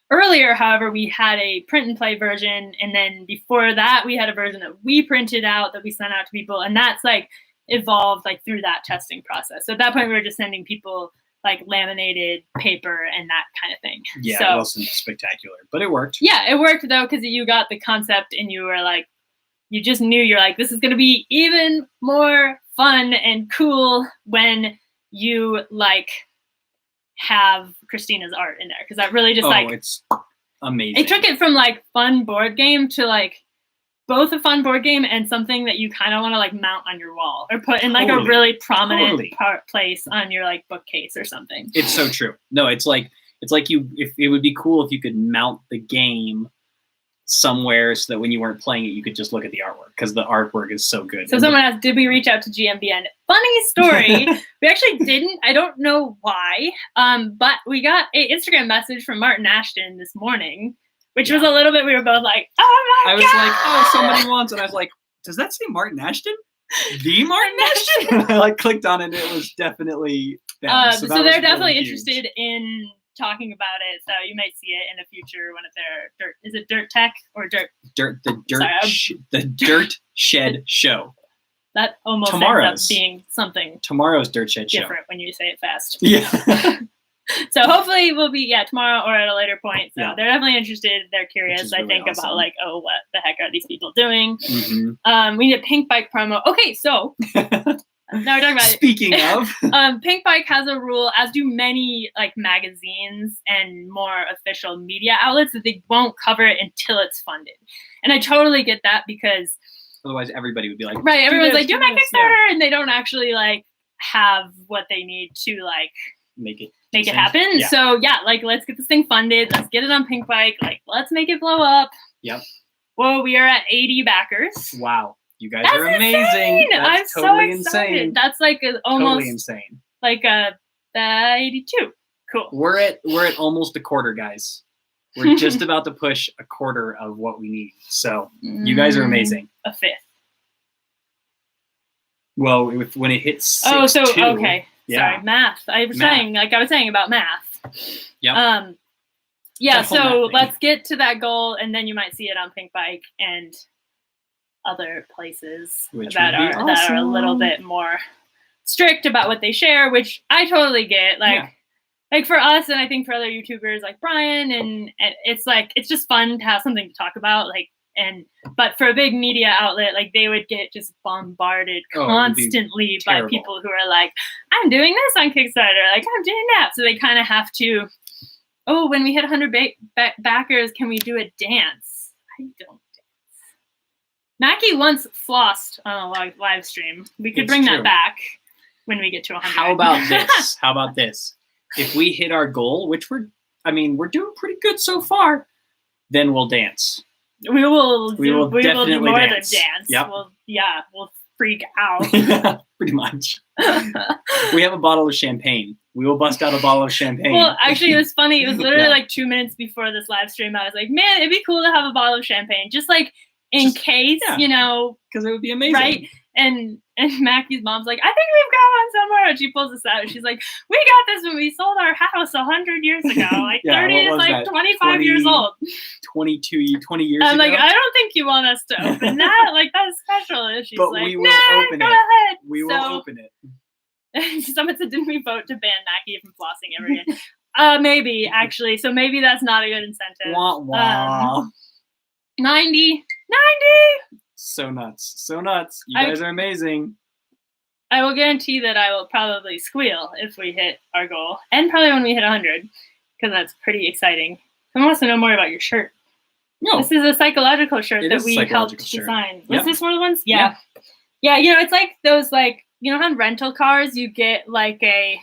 Earlier, however, we had a print and play version, and then before that, we had a version that we printed out that we sent out to people, and that's like evolved like through that testing process. So at that point, we were just sending people like laminated paper and that kind of thing. Yeah, so, it wasn't spectacular, but it worked. Yeah, it worked though, because you got the concept and you were like, you just knew you're like, this is going to be even more fun and cool when you like have Christina's art in there, because that really just it's amazing. It took it from like fun board game to like both a fun board game and something that you kind of want to like mount on your wall or put in like a really prominent place on your like bookcase or something. It's so true. No, it's like if it would be cool if you could mount the game somewhere so that when you weren't playing it, you could just look at the artwork, because the artwork is so good. So someone asked, did we reach out to GMBN? Funny story. We actually didn't. I don't know why. But we got an Instagram message from Martin Ashton this morning, which was a little bit, we were both like, oh my God. I was like, oh, somebody wants, and I was like, does that say Martin Ashton? The Martin Ashton? I like clicked on it and it was definitely them. So they're definitely interested in talking about it, so you might see it in the future. One of their Dirt Tech or the Dirt Shed show. That almost ends up being something. Tomorrow's Dirt Shed show. Different when you say it fast. Yeah. So hopefully we'll be tomorrow or at a later point. So they're definitely interested. They're curious. I think awesome. About like, oh, what the heck are these people doing? Mm-hmm. We need a Pink Bike promo. Okay, so. Now we're talking about Speaking of, Pink Bike has a rule, as do many like magazines and more official media outlets, that they won't cover it until it's funded. And I totally get that, because otherwise everybody would be like, right, everyone's like, do my Kickstarter, and they don't actually like have what they need to like make it happen. Yeah. So like let's get this thing funded. Let's get it on Pink Bike. Like let's make it blow up. Yep. Well, we are at 80 backers. Wow. You guys are amazing. That's I'm totally so excited. Insane. That's like almost totally insane. Like 82. Cool. We're at almost a quarter, guys. We're just about to push a quarter of what we need. So you guys are amazing. A fifth. Well, when it hits 6, oh, so 2, okay. Yeah. Sorry, math. I was saying about math. Yep. Yeah. So let's get to that goal, and then you might see it on Pink Bike and other places that are a little bit more strict about what they share, which I totally get. Like for us, and I think for other YouTubers like Brian, and it's like it's just fun to have something to talk about. Like, but for a big media outlet, like they would get just bombarded constantly by people who are like, I'm doing this on Kickstarter, like I'm doing that. So they kind of have to, when we hit 100 backers, can we do a dance? I don't. Mackie once flossed on a live stream. We could bring that back when we get to 100. How about this? If we hit our goal, which we're doing pretty good so far, then we'll dance. We will do more dance. than dance. Yep. We'll freak out. Pretty much. We have a bottle of champagne. We will bust out a bottle of champagne. Well, actually, it was funny. It was literally like 2 minutes before this live stream. I was like, man, it'd be cool to have a bottle of champagne. Just like, in case, because it would be amazing, right? And Mackie's mom's like, I think we've got one somewhere. And she pulls this out, and she's like, we got this when we sold our house 100 years ago. Like 30 is like that? 25 years old. 20 years I'm ago. like, I don't think you want us to open that. Like that's special. And she's like, we will open go it. Ahead. We will open it. Someone said, didn't we vote to ban Mackie from flossing ever again? Maybe actually. So maybe that's not a good incentive. Wah, wah. 90. So nuts. You guys are amazing. I will guarantee that I will probably squeal if we hit our goal, and probably when we hit 100, because that's pretty exciting. Someone wants to know more about your shirt. No, this is a psychological shirt that we helped design. Was this one of the ones? Yeah. It's like those, like, on rental cars you get like a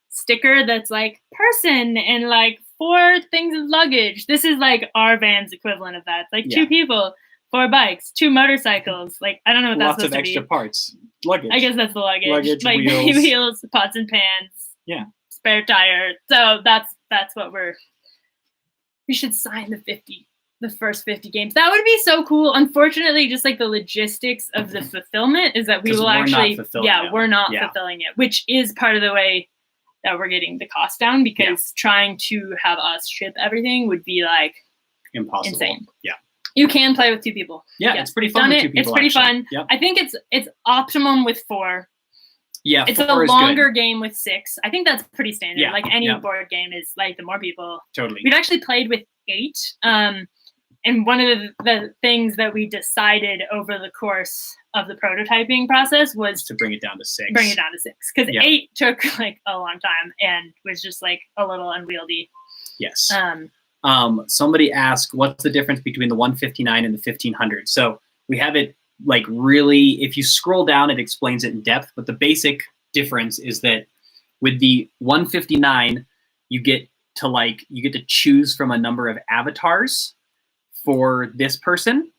sticker that's like person and like 4 things of luggage. This is like our van's equivalent of that. It's like 2 people, 4 bikes, 2 motorcycles. Like, I don't know what that's supposed to be. Lots of extra parts. Luggage. I guess that's the luggage. Like wheels. wheels, pots and pans. Yeah. Spare tire. So that's what we should sign the first 50 games. That would be so cool. Unfortunately, just like the logistics of the fulfillment is that we will actually, we're not fulfilling it, which is part of the way that we're getting the cost down, because trying to have us ship everything would be like impossible. Insane. Yeah. You can play with 2 people. Yeah, it's pretty fun with 2 people. It's pretty fun. Yep. I think it's optimum with 4. Yeah, it's a longer game with 6. I think that's pretty standard. Yeah. Like any board game is like the more people. Totally. We've actually played with 8. And one of the things that we decided over the course of the prototyping process was to bring it down to 6. Bring it down to 6, because 8 took like a long time and was just like a little unwieldy. Yes. Somebody asked, what's the difference between the 159 and the 1500? So we have it like really, if you scroll down, it explains it in depth. But the basic difference is that with the 159, you get to choose from a number of avatars for this person,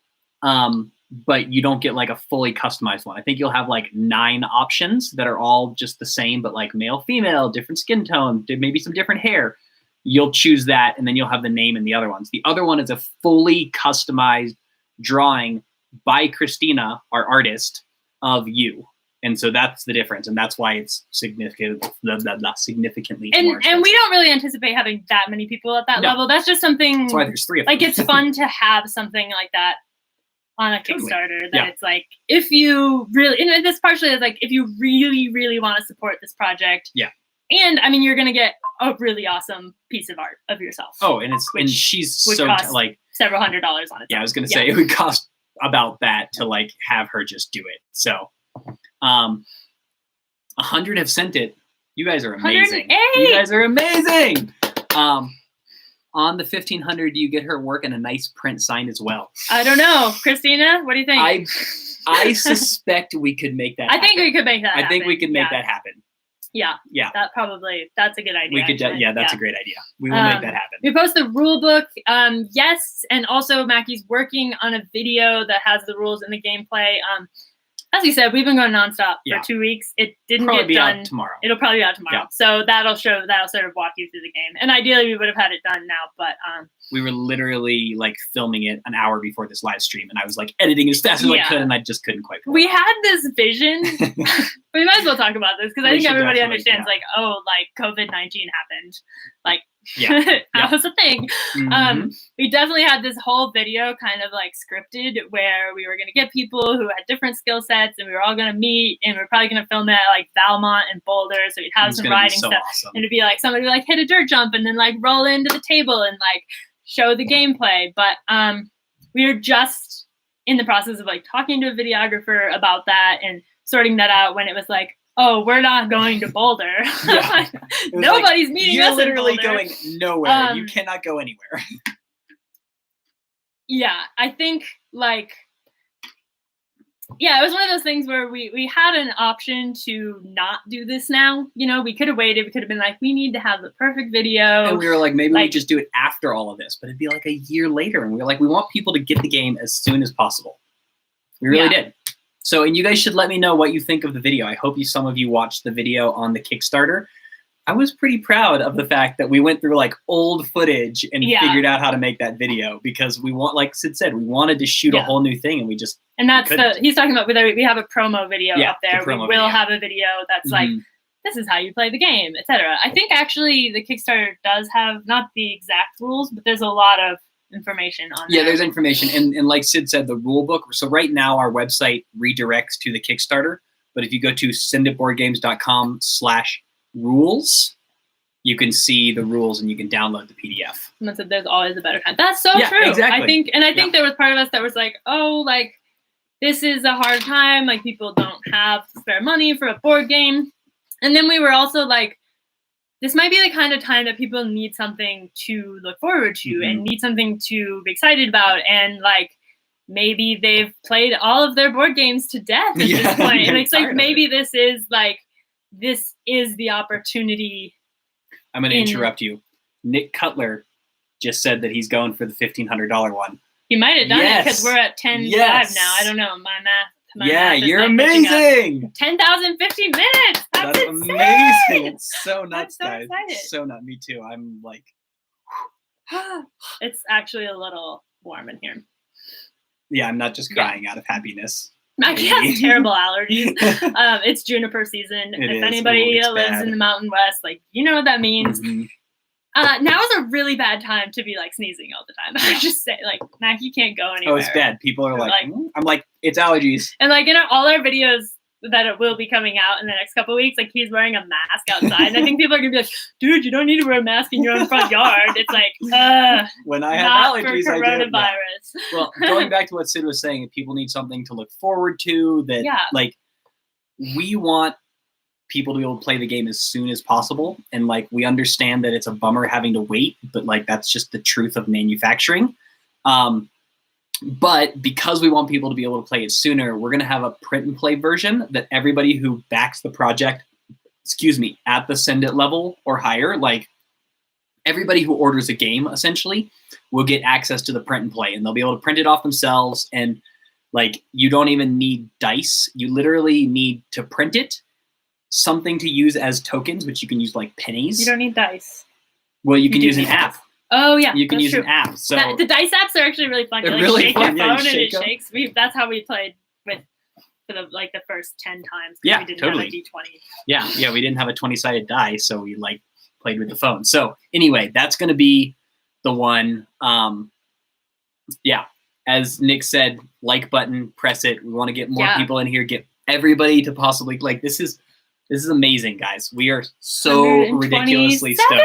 but you don't get like a fully customized one. I think you'll have like 9 options that are all just the same, but like male, female, different skin tone, maybe some different hair. You'll choose that, and then you'll have the name in the other ones. The other one is a fully customized drawing by Christina, our artist, of you. And so that's the difference, and that's why it's significantly more expensive. And we don't really anticipate having that many people at that level. That's just something. That's why there's 3 of them. Like, it's fun to have something like that on a Kickstarter. That it's like, if you really, and this partially is like, if you really, really want to support this project. Yeah. And I mean, you're gonna get a really awesome piece of art of yourself. Oh, and she's so like several $100s on it. Yeah, I was gonna say it would cost about that to like have her just do it. So, 100 have sent it. You guys are amazing. 108! You guys are amazing. On the 1500, do you get her work and a nice print signed as well? I don't know, Christina. What do you think? I suspect we could make that. I think we could make that. I think we could make that happen. Yeah. Yeah. That's a good idea. We could, that's a great idea. We will make that happen. We post the rule book. Yes. And also Mackie's working on a video that has the rules and the gameplay. As you said, we've been going nonstop for 2 weeks. It didn't get done. Out tomorrow. It'll probably be out tomorrow. Yeah. So that'll sort of walk you through the game. And ideally we would have had it dun now, but we were literally like filming it an hour before this live stream, and I was like editing as fast as I could, and I just couldn't quite. We had this vision. We might as well talk about this, because I think everybody understands like, oh, like COVID-19 happened. Like, that was a thing. Mm-hmm. We definitely had this whole video kind of like scripted, where we were going to get people who had different skill sets, and we were all going to meet, and we are probably going to film it at like Valmont and Boulder. So we'd have some riding stuff. Awesome. And it'd be like somebody would like hit a dirt jump and then like roll into the table and like show the gameplay. But we were just in the process of like talking to a videographer about that and sorting that out, when it was like, oh, we're not going to Boulder. Nobody's meeting us. You're literally going nowhere. You cannot go anywhere. Yeah, I think like, it was one of those things where we had an option to not do this now. You know, we could have waited. We could have been like, we need to have the perfect video. And we were like, maybe we just do it after all of this, but it'd be like a year later. And we were like, we want people to get the game as soon as possible. We really did. So, and you guys should let me know what you think of the video. I hope some of you watched the video on the Kickstarter. I was pretty proud of the fact that we went through like old footage and figured out how to make that video, because we want, like Sid said, we wanted to shoot a whole new thing, and we just he's talking about, we have a promo video up there. We will video. have a video that's like, this is how you play the game, etc. I think actually the Kickstarter does have not the exact rules, but there's a lot of information on there. Yeah, there's information. And like Sid said, the rule book. So right now our website redirects to the Kickstarter. But if you go to senditboardgames.com/rules, you can see the rules and you can download the PDF. Someone said there's always a better time. That's so true. Exactly. I think there was part of us that was like, oh, like, this is a hard time. Like, people don't have spare money for a board game. And then we were also like, this might be the kind of time that people need something to look forward to and need something to be excited about. And like, maybe they've played all of their board games to death at this point. And it's like, maybe this is the opportunity. I'm going to interrupt you. Nick Cutler just said that he's going for the $1,500 one. He might have done it, because we're at 10.5 now. I don't know. My math. You're amazing. 10,050 minutes. That's amazing. It's so nuts, I'm so guys. excited. So nuts. Me too. I'm like, it's actually a little warm in here. Yeah, I'm not just crying out of happiness. Mackie has terrible allergies. It's juniper season. If anybody lives in the Mountain West, like, you know what that means. Now is a really bad time to be like sneezing all the time. I just say, like, Mackie can't go anywhere. Oh, it's bad. People are like, I'm like, it's allergies. And like in all our videos that it will be coming out in the next couple of weeks, like he's wearing a mask outside. And I think people are gonna be like, dude, you don't need to wear a mask in your own front yard. It's like, when I have allergies, I do. Coronavirus. Well, going back to what Sid was saying, people need something to look forward to. That like, we want people to be able to play the game as soon as possible, and like we understand that it's a bummer having to wait, but like that's just the truth of manufacturing. But because we want people to be able to play it sooner, we're going to have a print and play version that everybody who backs the project, at the Send It level or higher, like everybody who orders a game essentially will get access to the print and play, and they'll be able to print it off themselves. And like, you don't even need dice. You literally need to print it, something to use as tokens, which you can use like pennies. You don't need dice. Well, you can use an app. Oh yeah, you can use an app. So the dice apps are actually really fun. They're you like really shake fun. your phone you and it them. shakes. That's how we played for the first 10 times. Yeah, we didn't totally. have a D20. Yeah, we didn't have a 20-sided die, so we like played with the phone. So anyway, that's going to be the one. As Nick said, like button, press it. We want to get more people in here. Get everybody to possibly like. This is amazing, guys. We are so ridiculously stoked.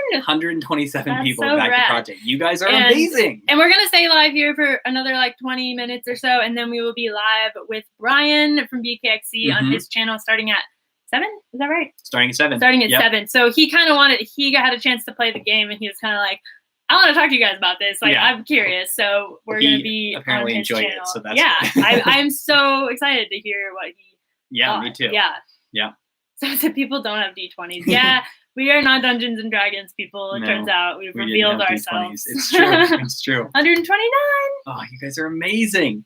127 people back the project. You guys are amazing. And we're going to stay live here for another like 20 minutes or so. And then we will be live with Brian from BKXC on his channel starting at 7. Is that right? Starting at 7. Starting at 7. So he kind of had a chance to play the game, and he was kind of like, I want to talk to you guys about this. Like, I'm curious. So we're going to be apparently on his enjoyed channel. it. So that's I'm so excited to hear what he thought. Me too. Yeah. So people don't have D20s. Yeah. We are not Dungeons and Dragons people. It turns out we've revealed ourselves. It's true. It's true. 129. Oh, you guys are amazing.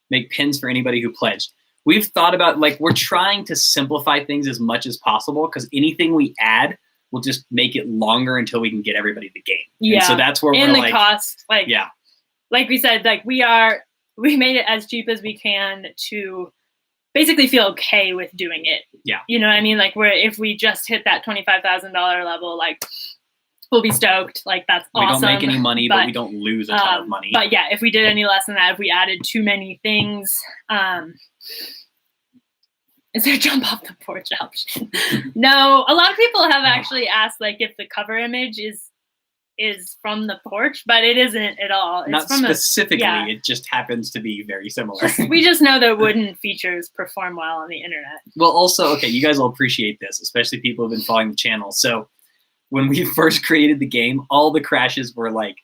Make pins for anybody who pledged. We've thought about, like, we're trying to simplify things as much as possible, because anything we add will just make it longer until we can get everybody the game. Yeah. And so that's where we're like, the cost. Like, like we said, like we made it as cheap as we can to basically feel okay with doing it. Yeah. You know what I mean? Like if we just hit that $25,000 level, like we'll be stoked. Like that's awesome. We don't make any money, but we don't lose a ton of money. But yeah, if we did any less than that, if we added too many things, is there a jump off the porch option? No, a lot of people have actually asked like if the cover image is from the porch, but it isn't at all. It's not from specifically. It just happens to be very similar. We just know that wooden features perform well on the internet. Well, also, okay, you guys will appreciate this, especially people who've been following the channel. So when we first created the game, all the crashes were like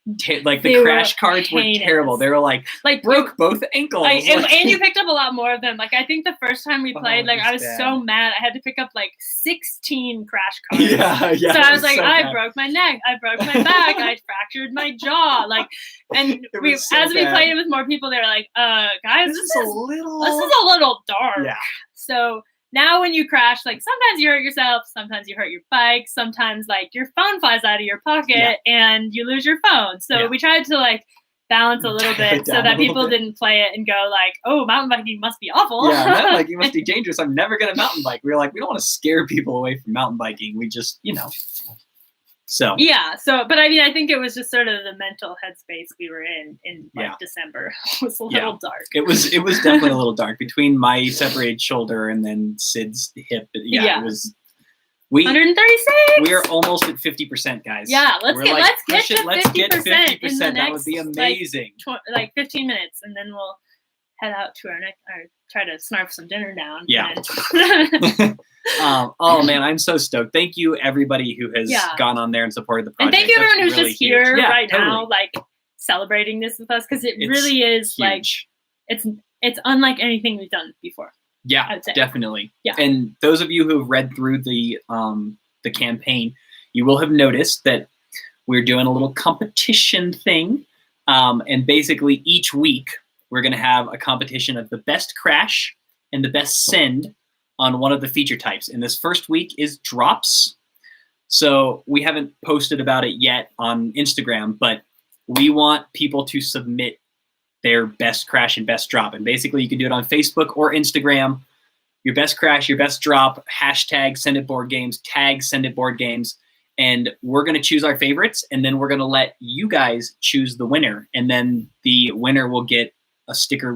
the crash cards were terrible. They were like broke both ankles. And you picked up a lot more of them. Like I think the first time we played, I was so mad. I had to pick up like 16 crash cards. Yeah. So I was like, I broke my neck, I broke my back, I fractured my jaw. Like, and we played it with more people, they were like, guys, this is a little dark. Yeah. So now when you crash, like sometimes you hurt yourself, sometimes you hurt your bike, sometimes like your phone flies out of your pocket and you lose your phone. So we tried to like balance a little bit so that people didn't play it and go like, oh, mountain biking must be awful. Yeah, mountain biking must be dangerous. I'm never going to mountain bike. We were like, we don't want to scare people away from mountain biking. We just, So yeah, but I mean, I think it was just sort of the mental headspace we were in December. It was a little dark. It was definitely a little dark between my separated shoulder and then Sid's hip. It was 136. We are almost at 50%, guys. Yeah, let's get to 50%. In the next, that would be amazing. Like 15 minutes, and then we'll head out to our try to snarf some dinner down. Yeah. Oh man, I'm so stoked. Thank you everybody who has gone on there and supported the project. And thank you everyone who's just here right totally. now, like celebrating this with us, because it's really is huge. Like it's unlike anything we've done before. Yeah, I would say. definitely. Yeah. And those of you who have read through the campaign, you will have noticed that we're doing a little competition thing. And basically each week we're going to have a competition of the best crash and the best send on one of the feature types. And this first week is drops. So we haven't posted about it yet on Instagram, but we want people to submit their best crash and best drop. And basically you can do it on Facebook or Instagram. Your best crash, your best drop, hashtag Send It Board Games, tag Send It Board Games. And we're going to choose our favorites, and then we're going to let you guys choose the winner. And then the winner will get a sticker.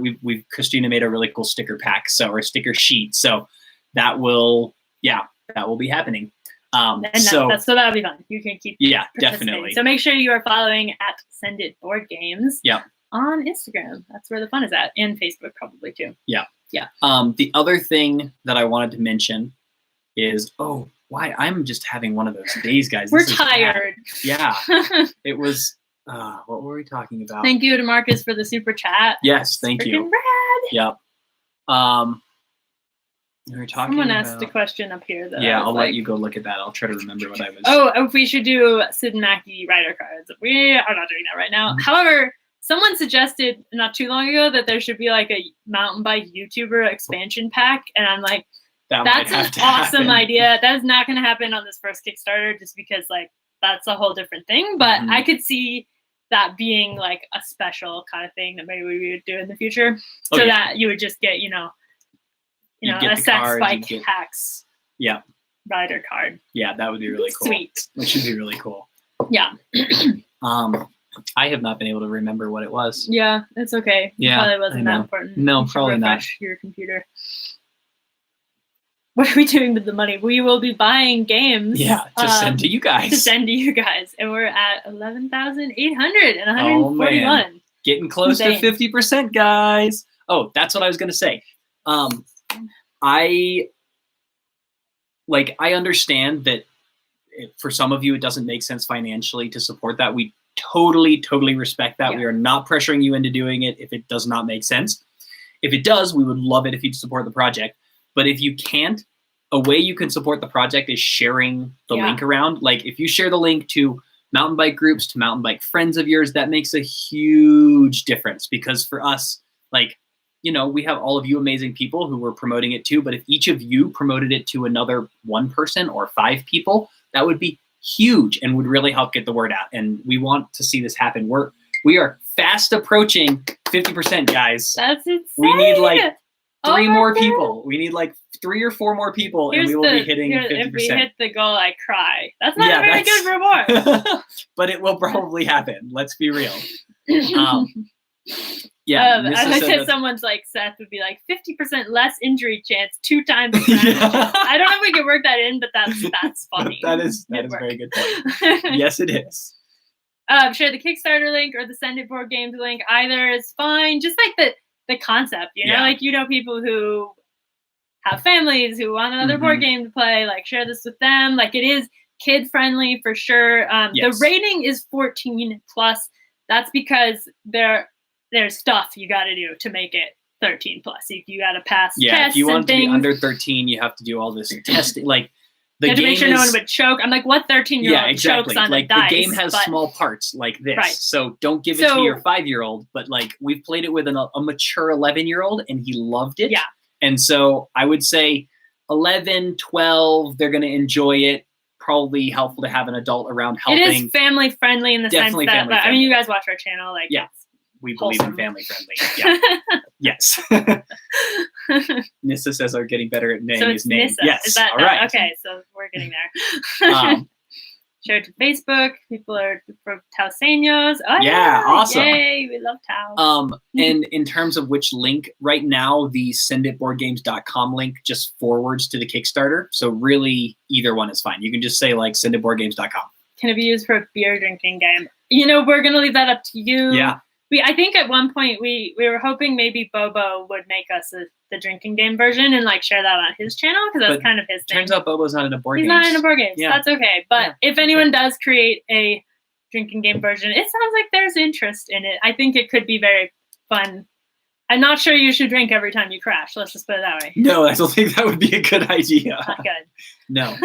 Christina made a really cool sticker pack, or sticker sheet. So that will be happening. So that'll be fun. You can keep definitely. So make sure you are following at Send It Board Games. Yeah. On Instagram. That's where the fun is at, and Facebook probably too. Yeah. Yeah. The other thing that I wanted to mention is, why I'm just having one of those days, guys. We're tired. Yeah. It was, what were we talking about? Thank you to Marcus for the super chat. Yes, thank you. Rad. Yep. We were talking Someone asked a question up here, though. Yeah, I'll let you go look at that. I'll try to remember what I was. If we should do Sid and Mackie Ryder Cards. We are not doing that right now. Mm-hmm. However, someone suggested not too long ago that there should be like a mountain bike YouTuber expansion pack, and I'm like, that's an awesome idea. That is not going to happen on this first Kickstarter, just because like that's a whole different thing. But I could see that being like a special kind of thing that maybe we would do in the future, so that you would just get a sex bike hacks. Yeah. Rider card. Yeah, that would be really cool. Sweet. That should be really cool. Yeah. I have not been able to remember what it was. Yeah, it's okay. Yeah, it probably wasn't that important. No, probably not. Your computer. What are we doing with the money? We will be buying games. Yeah, to send to you guys. And we're at 11,800 and 141. Man. Getting close to 50%, guys. Oh, that's what I was gonna say. I understand that for some of you it doesn't make sense financially to support that. We totally respect that. Yeah. We are not pressuring you into doing it if it does not make sense. If it does, we would love it if you'd support the project. But if you can't, a way you can support the project is sharing the link around. Like if you share the link to mountain bike groups, to mountain bike friends of yours, that makes a huge difference, because for us, we have all of you amazing people who we're promoting it to, but if each of you promoted it to another one person or 5 people, that would be huge and would really help get the word out. And we want to see this happen. We are fast approaching 50%, guys. That's insane. We need 3 more people. We need 3 or 4 more people, and we will be hitting 50%. If we hit the goal, I cry. That's not a very good reward. But it will probably happen. Let's be real. I said someone's Seth would be 50% less injury chance 2 times. I don't know if we can work that in, but that's funny. that is a very good point. Yes, it is. Share the Kickstarter link or the Send It Board Games link. Either is fine. Just the concept, people who have families who want another board game to play. Share this with them. It is kid friendly for sure. The rating is 14 plus. That's because there's stuff you got to do to make it 13 plus. You got to pass tests. If you want to be under 13, you have to do all this testing. The game to make sure no one would choke. I'm what 13-year-old chokes on the dice? The game has small parts like this, right. So don't give it to your 5-year-old. But we've played it with a mature 11-year-old, and he loved it. Yeah. And so I would say 11, 12, they're going to enjoy it. Probably helpful to have an adult around helping. It is family friendly in the sense that you guys watch our channel. We believe in family friendly. Yeah. Yes. Nissa says are getting better at naming his name. Nissa. Yes. Is that, all right. Okay, so we're getting there. Share it to Facebook. People are from Tauseños. Oh, yeah, awesome. Yay, we love Tau. And in terms of which link, right now, the senditboardgames.com link just forwards to the Kickstarter. So really, either one is fine. You can just say senditboardgames.com. Can it be used for a beer drinking game? We're going to leave that up to you. Yeah. I think at one point we were hoping maybe Bobo would make us the drinking game version and share that on his channel, because that's kind of his thing. Turns out Bobo's not in a board game. He's not in a board game. Yeah. That's okay. But if anyone does create a drinking game version, it sounds like there's interest in it. I think it could be very fun. I'm not sure you should drink every time you crash. Let's just put it that way. No, I don't think that would be a good idea. Not good. No.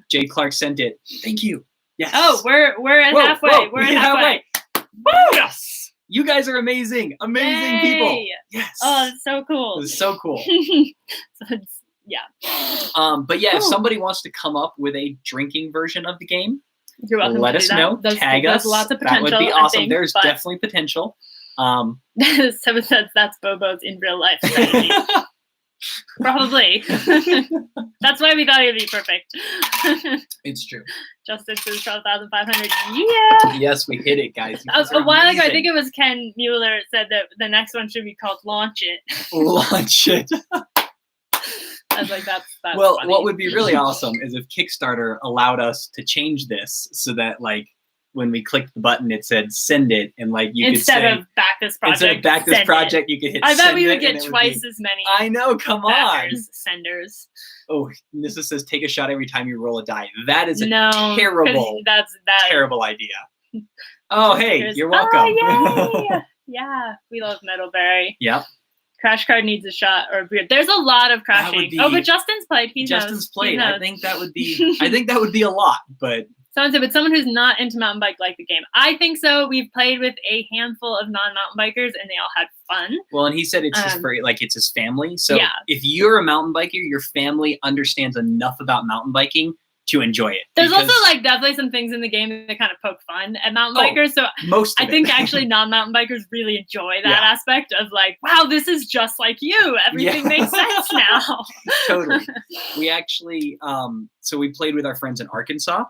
Jay Clark sent it. Thank you. Yes. Oh, we're at halfway. Whoa, we're at halfway. Woo! Yes. You guys are amazing. Amazing people. Yes. Oh, it's so cool. It's so cool. Yeah. But yeah, if somebody wants to come up with a drinking version of the game, you're welcome let us know. Tag us. Lots of potential, that would be awesome. There's definitely potential. Someone says that's Bobo's in real life strategy. Probably. That's why we thought it would be perfect. It's true. Justin says 12,500. Yeah. Yes, we hit it, guys. A while ago, I think it was Ken Mueller said that the next one should be called Launch It. Launch It. I was like, that's well, funny. What would be really awesome is if Kickstarter allowed us to change this so that, like, when we clicked the button, it said send it, and like you instead could say, of back this project. Instead of back this project, you could hit. I bet send we would it, get twice as many. I know. Come backers, on. Senders. Oh, Nissa says take a shot every time you roll a die. That is a terrible idea. Oh, hey, you're welcome. Oh, yay. Yeah, we love Metalberry. Yep. Crash Card needs a shot or a beard. There's a lot of crashing. But Justin's played. Justin's played. I think that would be a lot, but. Someone said, but someone who's not into mountain bike like the game. I think so. We've played with a handful of non-mountain bikers, and they all had fun. Well, and he said it's it's his family. So if you're a mountain biker, your family understands enough about mountain biking to enjoy it. There's also definitely some things in the game that kind of poke fun at mountain bikers. So I think actually non-mountain bikers really enjoy that aspect of like, wow, this is just like you. Everything makes sense now. Totally. We actually, so we played with our friends in Arkansas.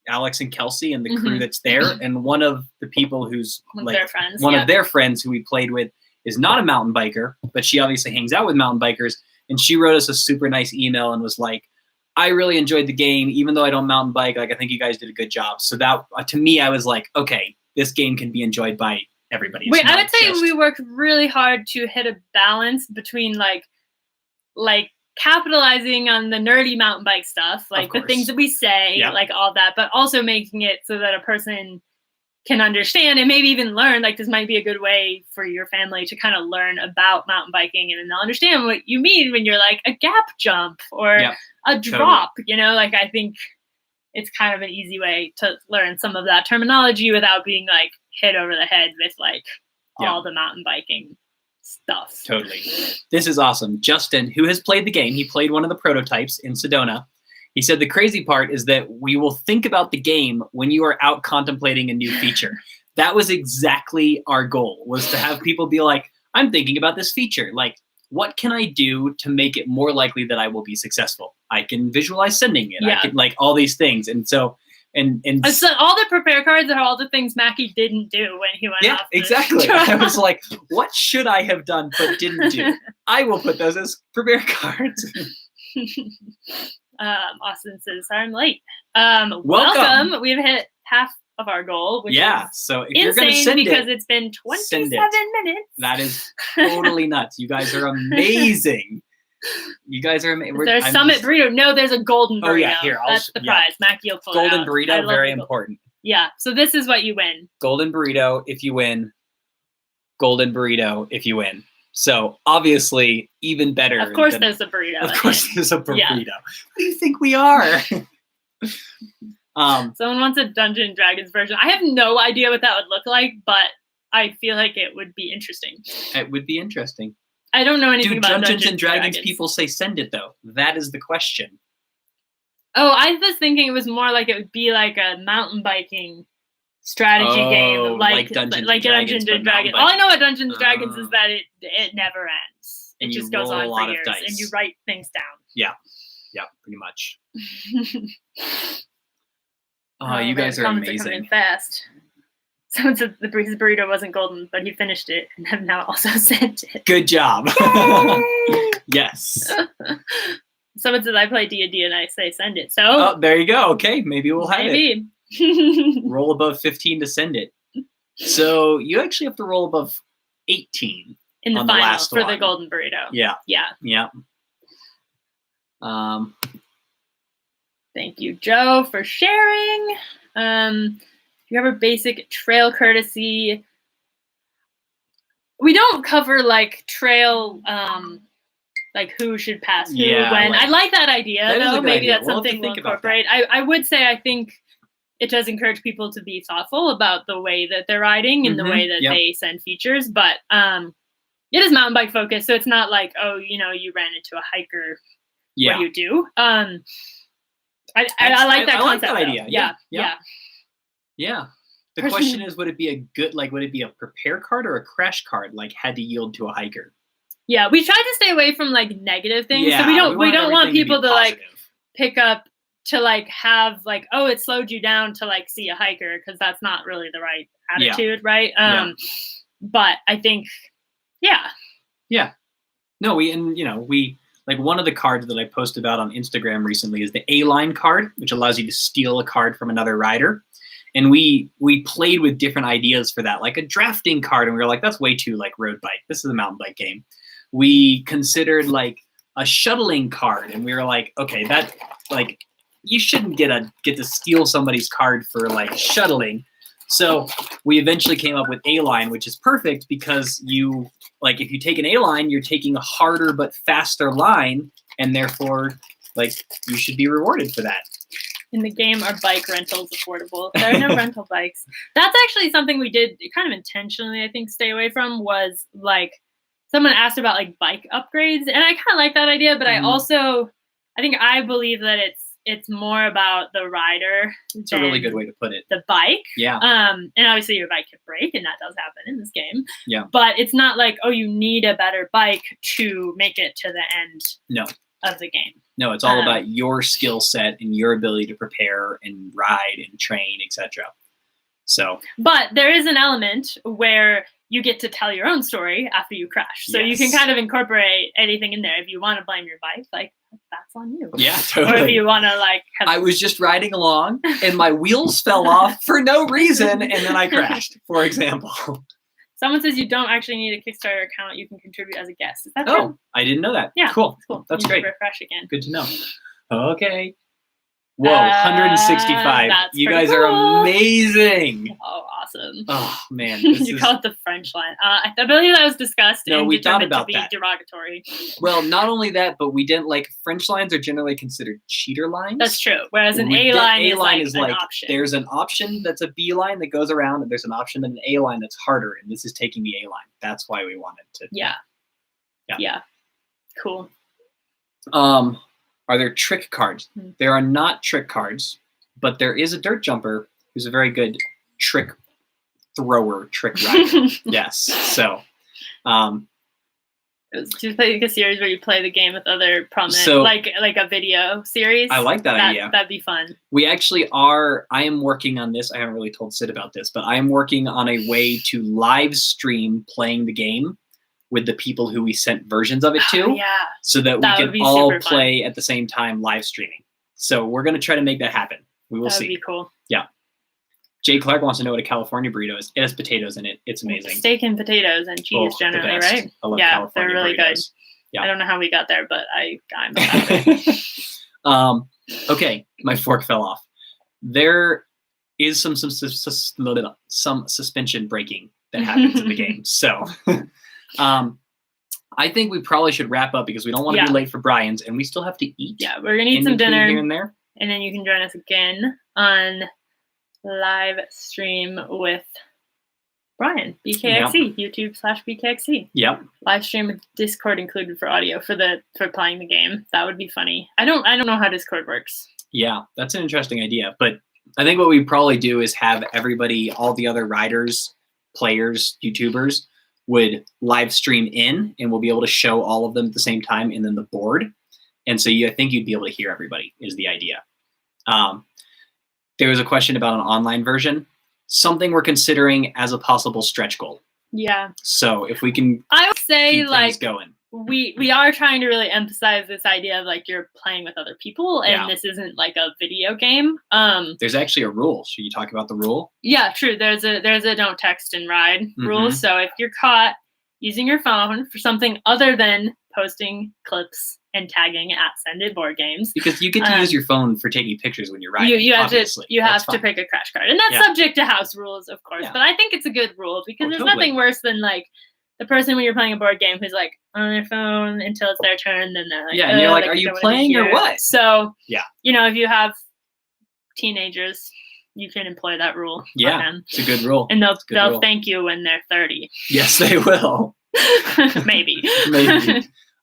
Alex and Kelsey and the crew that's there, and one of the people who's one of their friends who we played with is not a mountain biker, but she obviously hangs out with mountain bikers, and she wrote us a super nice email and was like, I really enjoyed the game, even though I don't mountain bike. Like, I think you guys did a good job. So that to me, I was like, okay, this game can be enjoyed by everybody. Wait, I would say we worked really hard to hit a balance between like capitalizing on the nerdy mountain bike stuff, like the things that we say, like all that, but also making it so that a person can understand and maybe even learn, like this might be a good way for your family to kind of learn about mountain biking, and then they'll understand what you mean when you're like a gap jump or a drop, you know, like I think it's kind of an easy way to learn some of that terminology without being like hit over the head with like all the mountain biking stuff. Totally. This is awesome. Justin, who has played the game, he played one of the prototypes in Sedona. He said the crazy part is that we will think about the game when you are out contemplating a new feature. That was exactly our goal, was to have people be like, I'm thinking about this feature. Like, what can I do to make it more likely that I will be successful? I can visualize sending it. I can like all these things. And so And so all the prepare cards are all the things Mackie didn't do when he went off. Yeah, exactly. I was like, what should I have done but didn't do? I will put those as prepare cards. Austin says, sorry I'm late. Welcome. We've hit half of our goal, which is so if you're going to send because it's been 27 minutes. That is totally nuts. You guys are amazing. You guys are amazing. There's Summit Burrito. No, there's a golden burrito. Oh yeah, here. That's the prize. Mackie will pull golden it out. Burrito, very important. Yeah. So this is what you win. Golden burrito if you win. Golden burrito if you win. So obviously, even better. Of course, there's a burrito. Of course, there's a burrito. Yeah. What do you think we are? Someone wants a Dungeons and Dragons version. I have no idea what that would look like, but I feel like it would be interesting. It would be interesting. I don't know anything about Dungeons and Dragons. People say send it though. That is the question. Oh, I was thinking it was more like it would be like a mountain biking strategy game, like Dungeons and Dragons. All I know about Dungeons and Dragons is that it never ends. It just goes on for years, and you write things down. Yeah, pretty much. You guys are amazing. Are coming fast. Someone said the burrito wasn't golden, but he finished it and have now also sent it. Good job. Yes. Someone said I play D&D and I say send it. So there you go. Okay, maybe we'll have it. Roll above 15 to send it. So you actually have to roll above 18 in the final last for the golden burrito. Yeah. Thank you, Joe, for sharing. You have a basic trail courtesy. We don't cover like trail, like who should pass who when. I like that idea though. Maybe that's something we'll incorporate. I would say I think it does encourage people to be thoughtful about the way that they're riding and the way that they send features. But it is mountain bike focused, so it's not like, oh, you ran into a hiker. What do you do? I like that concept. Like that idea. Yeah. The question is, would it be a good, like, would it be a prepare card or a crash card? Like, had to yield to a hiker. Yeah, we tried to stay away from like negative things. Yeah, so we don't want people to like positive. pick up to like have like, oh, it slowed you down to like see a hiker, because that's not really the right attitude, right? But I think, yeah. No, we like one of the cards that I posted about on Instagram recently is the A-line card, which allows you to steal a card from another rider. And we played with different ideas for that, like a drafting card, and we were like, that's way too like road bike. This is a mountain bike game. We considered like a shuttling card, and we were like, okay, that like you shouldn't get to steal somebody's card for like shuttling. So we eventually came up with A-line, which is perfect because you like if you take an A-line, you're taking a harder but faster line, and therefore like you should be rewarded for that. In the game, are bike rentals affordable? There are no rental bikes. That's actually something we did kind of intentionally, I think, stay away from, was like someone asked about like bike upgrades, and I kind of like that idea, but I believe that it's more about the rider. It's a really good way to put it. The bike. Yeah. And obviously your bike can break, and that does happen in this game. Yeah. But it's not like, oh, you need a better bike to make it to the end of the game. No, it's all about your skill set and your ability to prepare and ride and train, etc. So, but there is an element where you get to tell your own story after you crash. So you can kind of incorporate anything in there. If you want to blame your bike, like, that's on you. Yeah, totally. Or if you want to like I was just riding along and my wheels fell off for no reason, and then I crashed, for example. Someone says you don't actually need a Kickstarter account. You can contribute as a guest. Is that true? Oh, I didn't know that. Yeah. Cool. That's great. Refresh again. Good to know. Okay. Whoa, 165. You guys are amazing. Oh, awesome. Oh, man. You call it the French line. I believe that was discussed and we thought determined about to be derogatory. Well, not only that, but we didn't like French lines are generally considered cheater lines. That's true. Whereas an A-line is like an option. There's an option that's a B line that goes around, and there's an option that an A-line that's harder, and this is taking the A-line. That's why we wanted to. Yeah. Cool. Are there trick cards? There are not trick cards, but there is a dirt jumper who's a very good trick thrower, trick rider. Yes. So, do you play like a series where you play the game with other prominent, like a video series? I like that idea. That'd be fun. We actually are. I am working on this. I haven't really told Sid about this, but I am working on a way to live stream playing the game with the people who we sent versions of it to, so that we can all play at the same time live streaming. So we're going to try to make that happen. We will see. That would be cool. Yeah. Jay Clark wants to know what a California burrito is. It has potatoes in it. It's amazing. Steak and potatoes and cheese generally, right? I love California they're really burritos. Good. Yeah. I don't know how we got there, but I'm okay, my fork fell off. There is some suspension breaking that happens in the game. So I think we probably should wrap up because we don't want to be late for Brian's, and we still have to eat. Yeah, we're gonna eat some dinner here and there, and then you can join us again on live stream with Brian, BKXC, YouTube/BKXC. Yep. Live stream with Discord included for audio for playing the game. That would be funny. I don't know how Discord works. Yeah, that's an interesting idea. But I think what we probably do is have everybody, all the other riders, players, YouTubers, would live stream in, and we'll be able to show all of them at the same time, and then the board. And so I think you'd be able to hear everybody is the idea. There was a question about an online version, something we're considering as a possible stretch goal. Yeah. So if we can, I would say keep things going. We are trying to really emphasize this idea of like you're playing with other people, and this isn't like a video game. There's actually a rule. Should you talk about the rule? Yeah, true. There's a don't text and ride rule. So if you're caught using your phone for something other than posting clips and tagging at Send It Board Games, because you get to use your phone for taking pictures when you're riding. You have to pick a crash card, and that's subject to house rules, of course. But I think it's a good rule because there's nothing worse than like the person when you're playing a board game who's like on their phone until it's their turn, then they're like, and you're like, are you playing or what? So if you have teenagers, you can employ that rule. Yeah, it's a good rule, and they'll thank you when they're 30. Yes, they will. Maybe.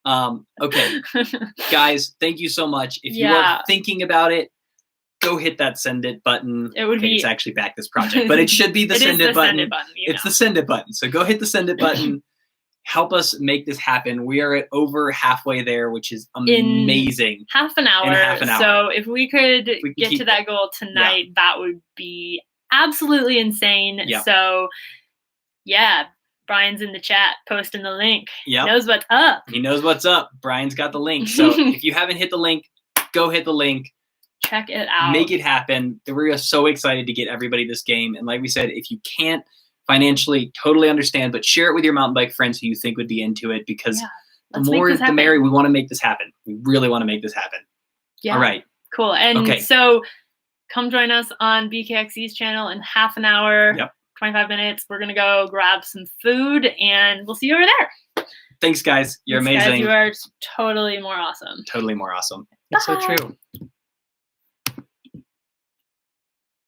Okay, guys, thank you so much. If you are thinking about it, go hit that send it button. It would be. It's actually back this project, but it should be the send it button. It's the send it button. So go hit the send it button. Help us make this happen. We are at over halfway there, which is amazing. In half an hour. So if we could get to that goal tonight, that would be absolutely insane. Yep. So yeah, Brian's in the chat posting the link. Yep. He knows what's up. He knows what's up. Brian's got the link. So if you haven't hit the link, go hit the link. Check it out. Make it happen. We're so excited to get everybody this game. And like we said, if you can't financially, totally understand, but share it with your mountain bike friends who you think would be into it, because the more the merrier. We want to make this happen. We really want to make this happen. Yeah. All right. Cool. And so come join us on BKXC's channel in half an hour, 25 minutes. We're going to go grab some food and we'll see you over there. Thanks, guys. You're amazing. Guys, you are totally more awesome. Totally more awesome. It's so true.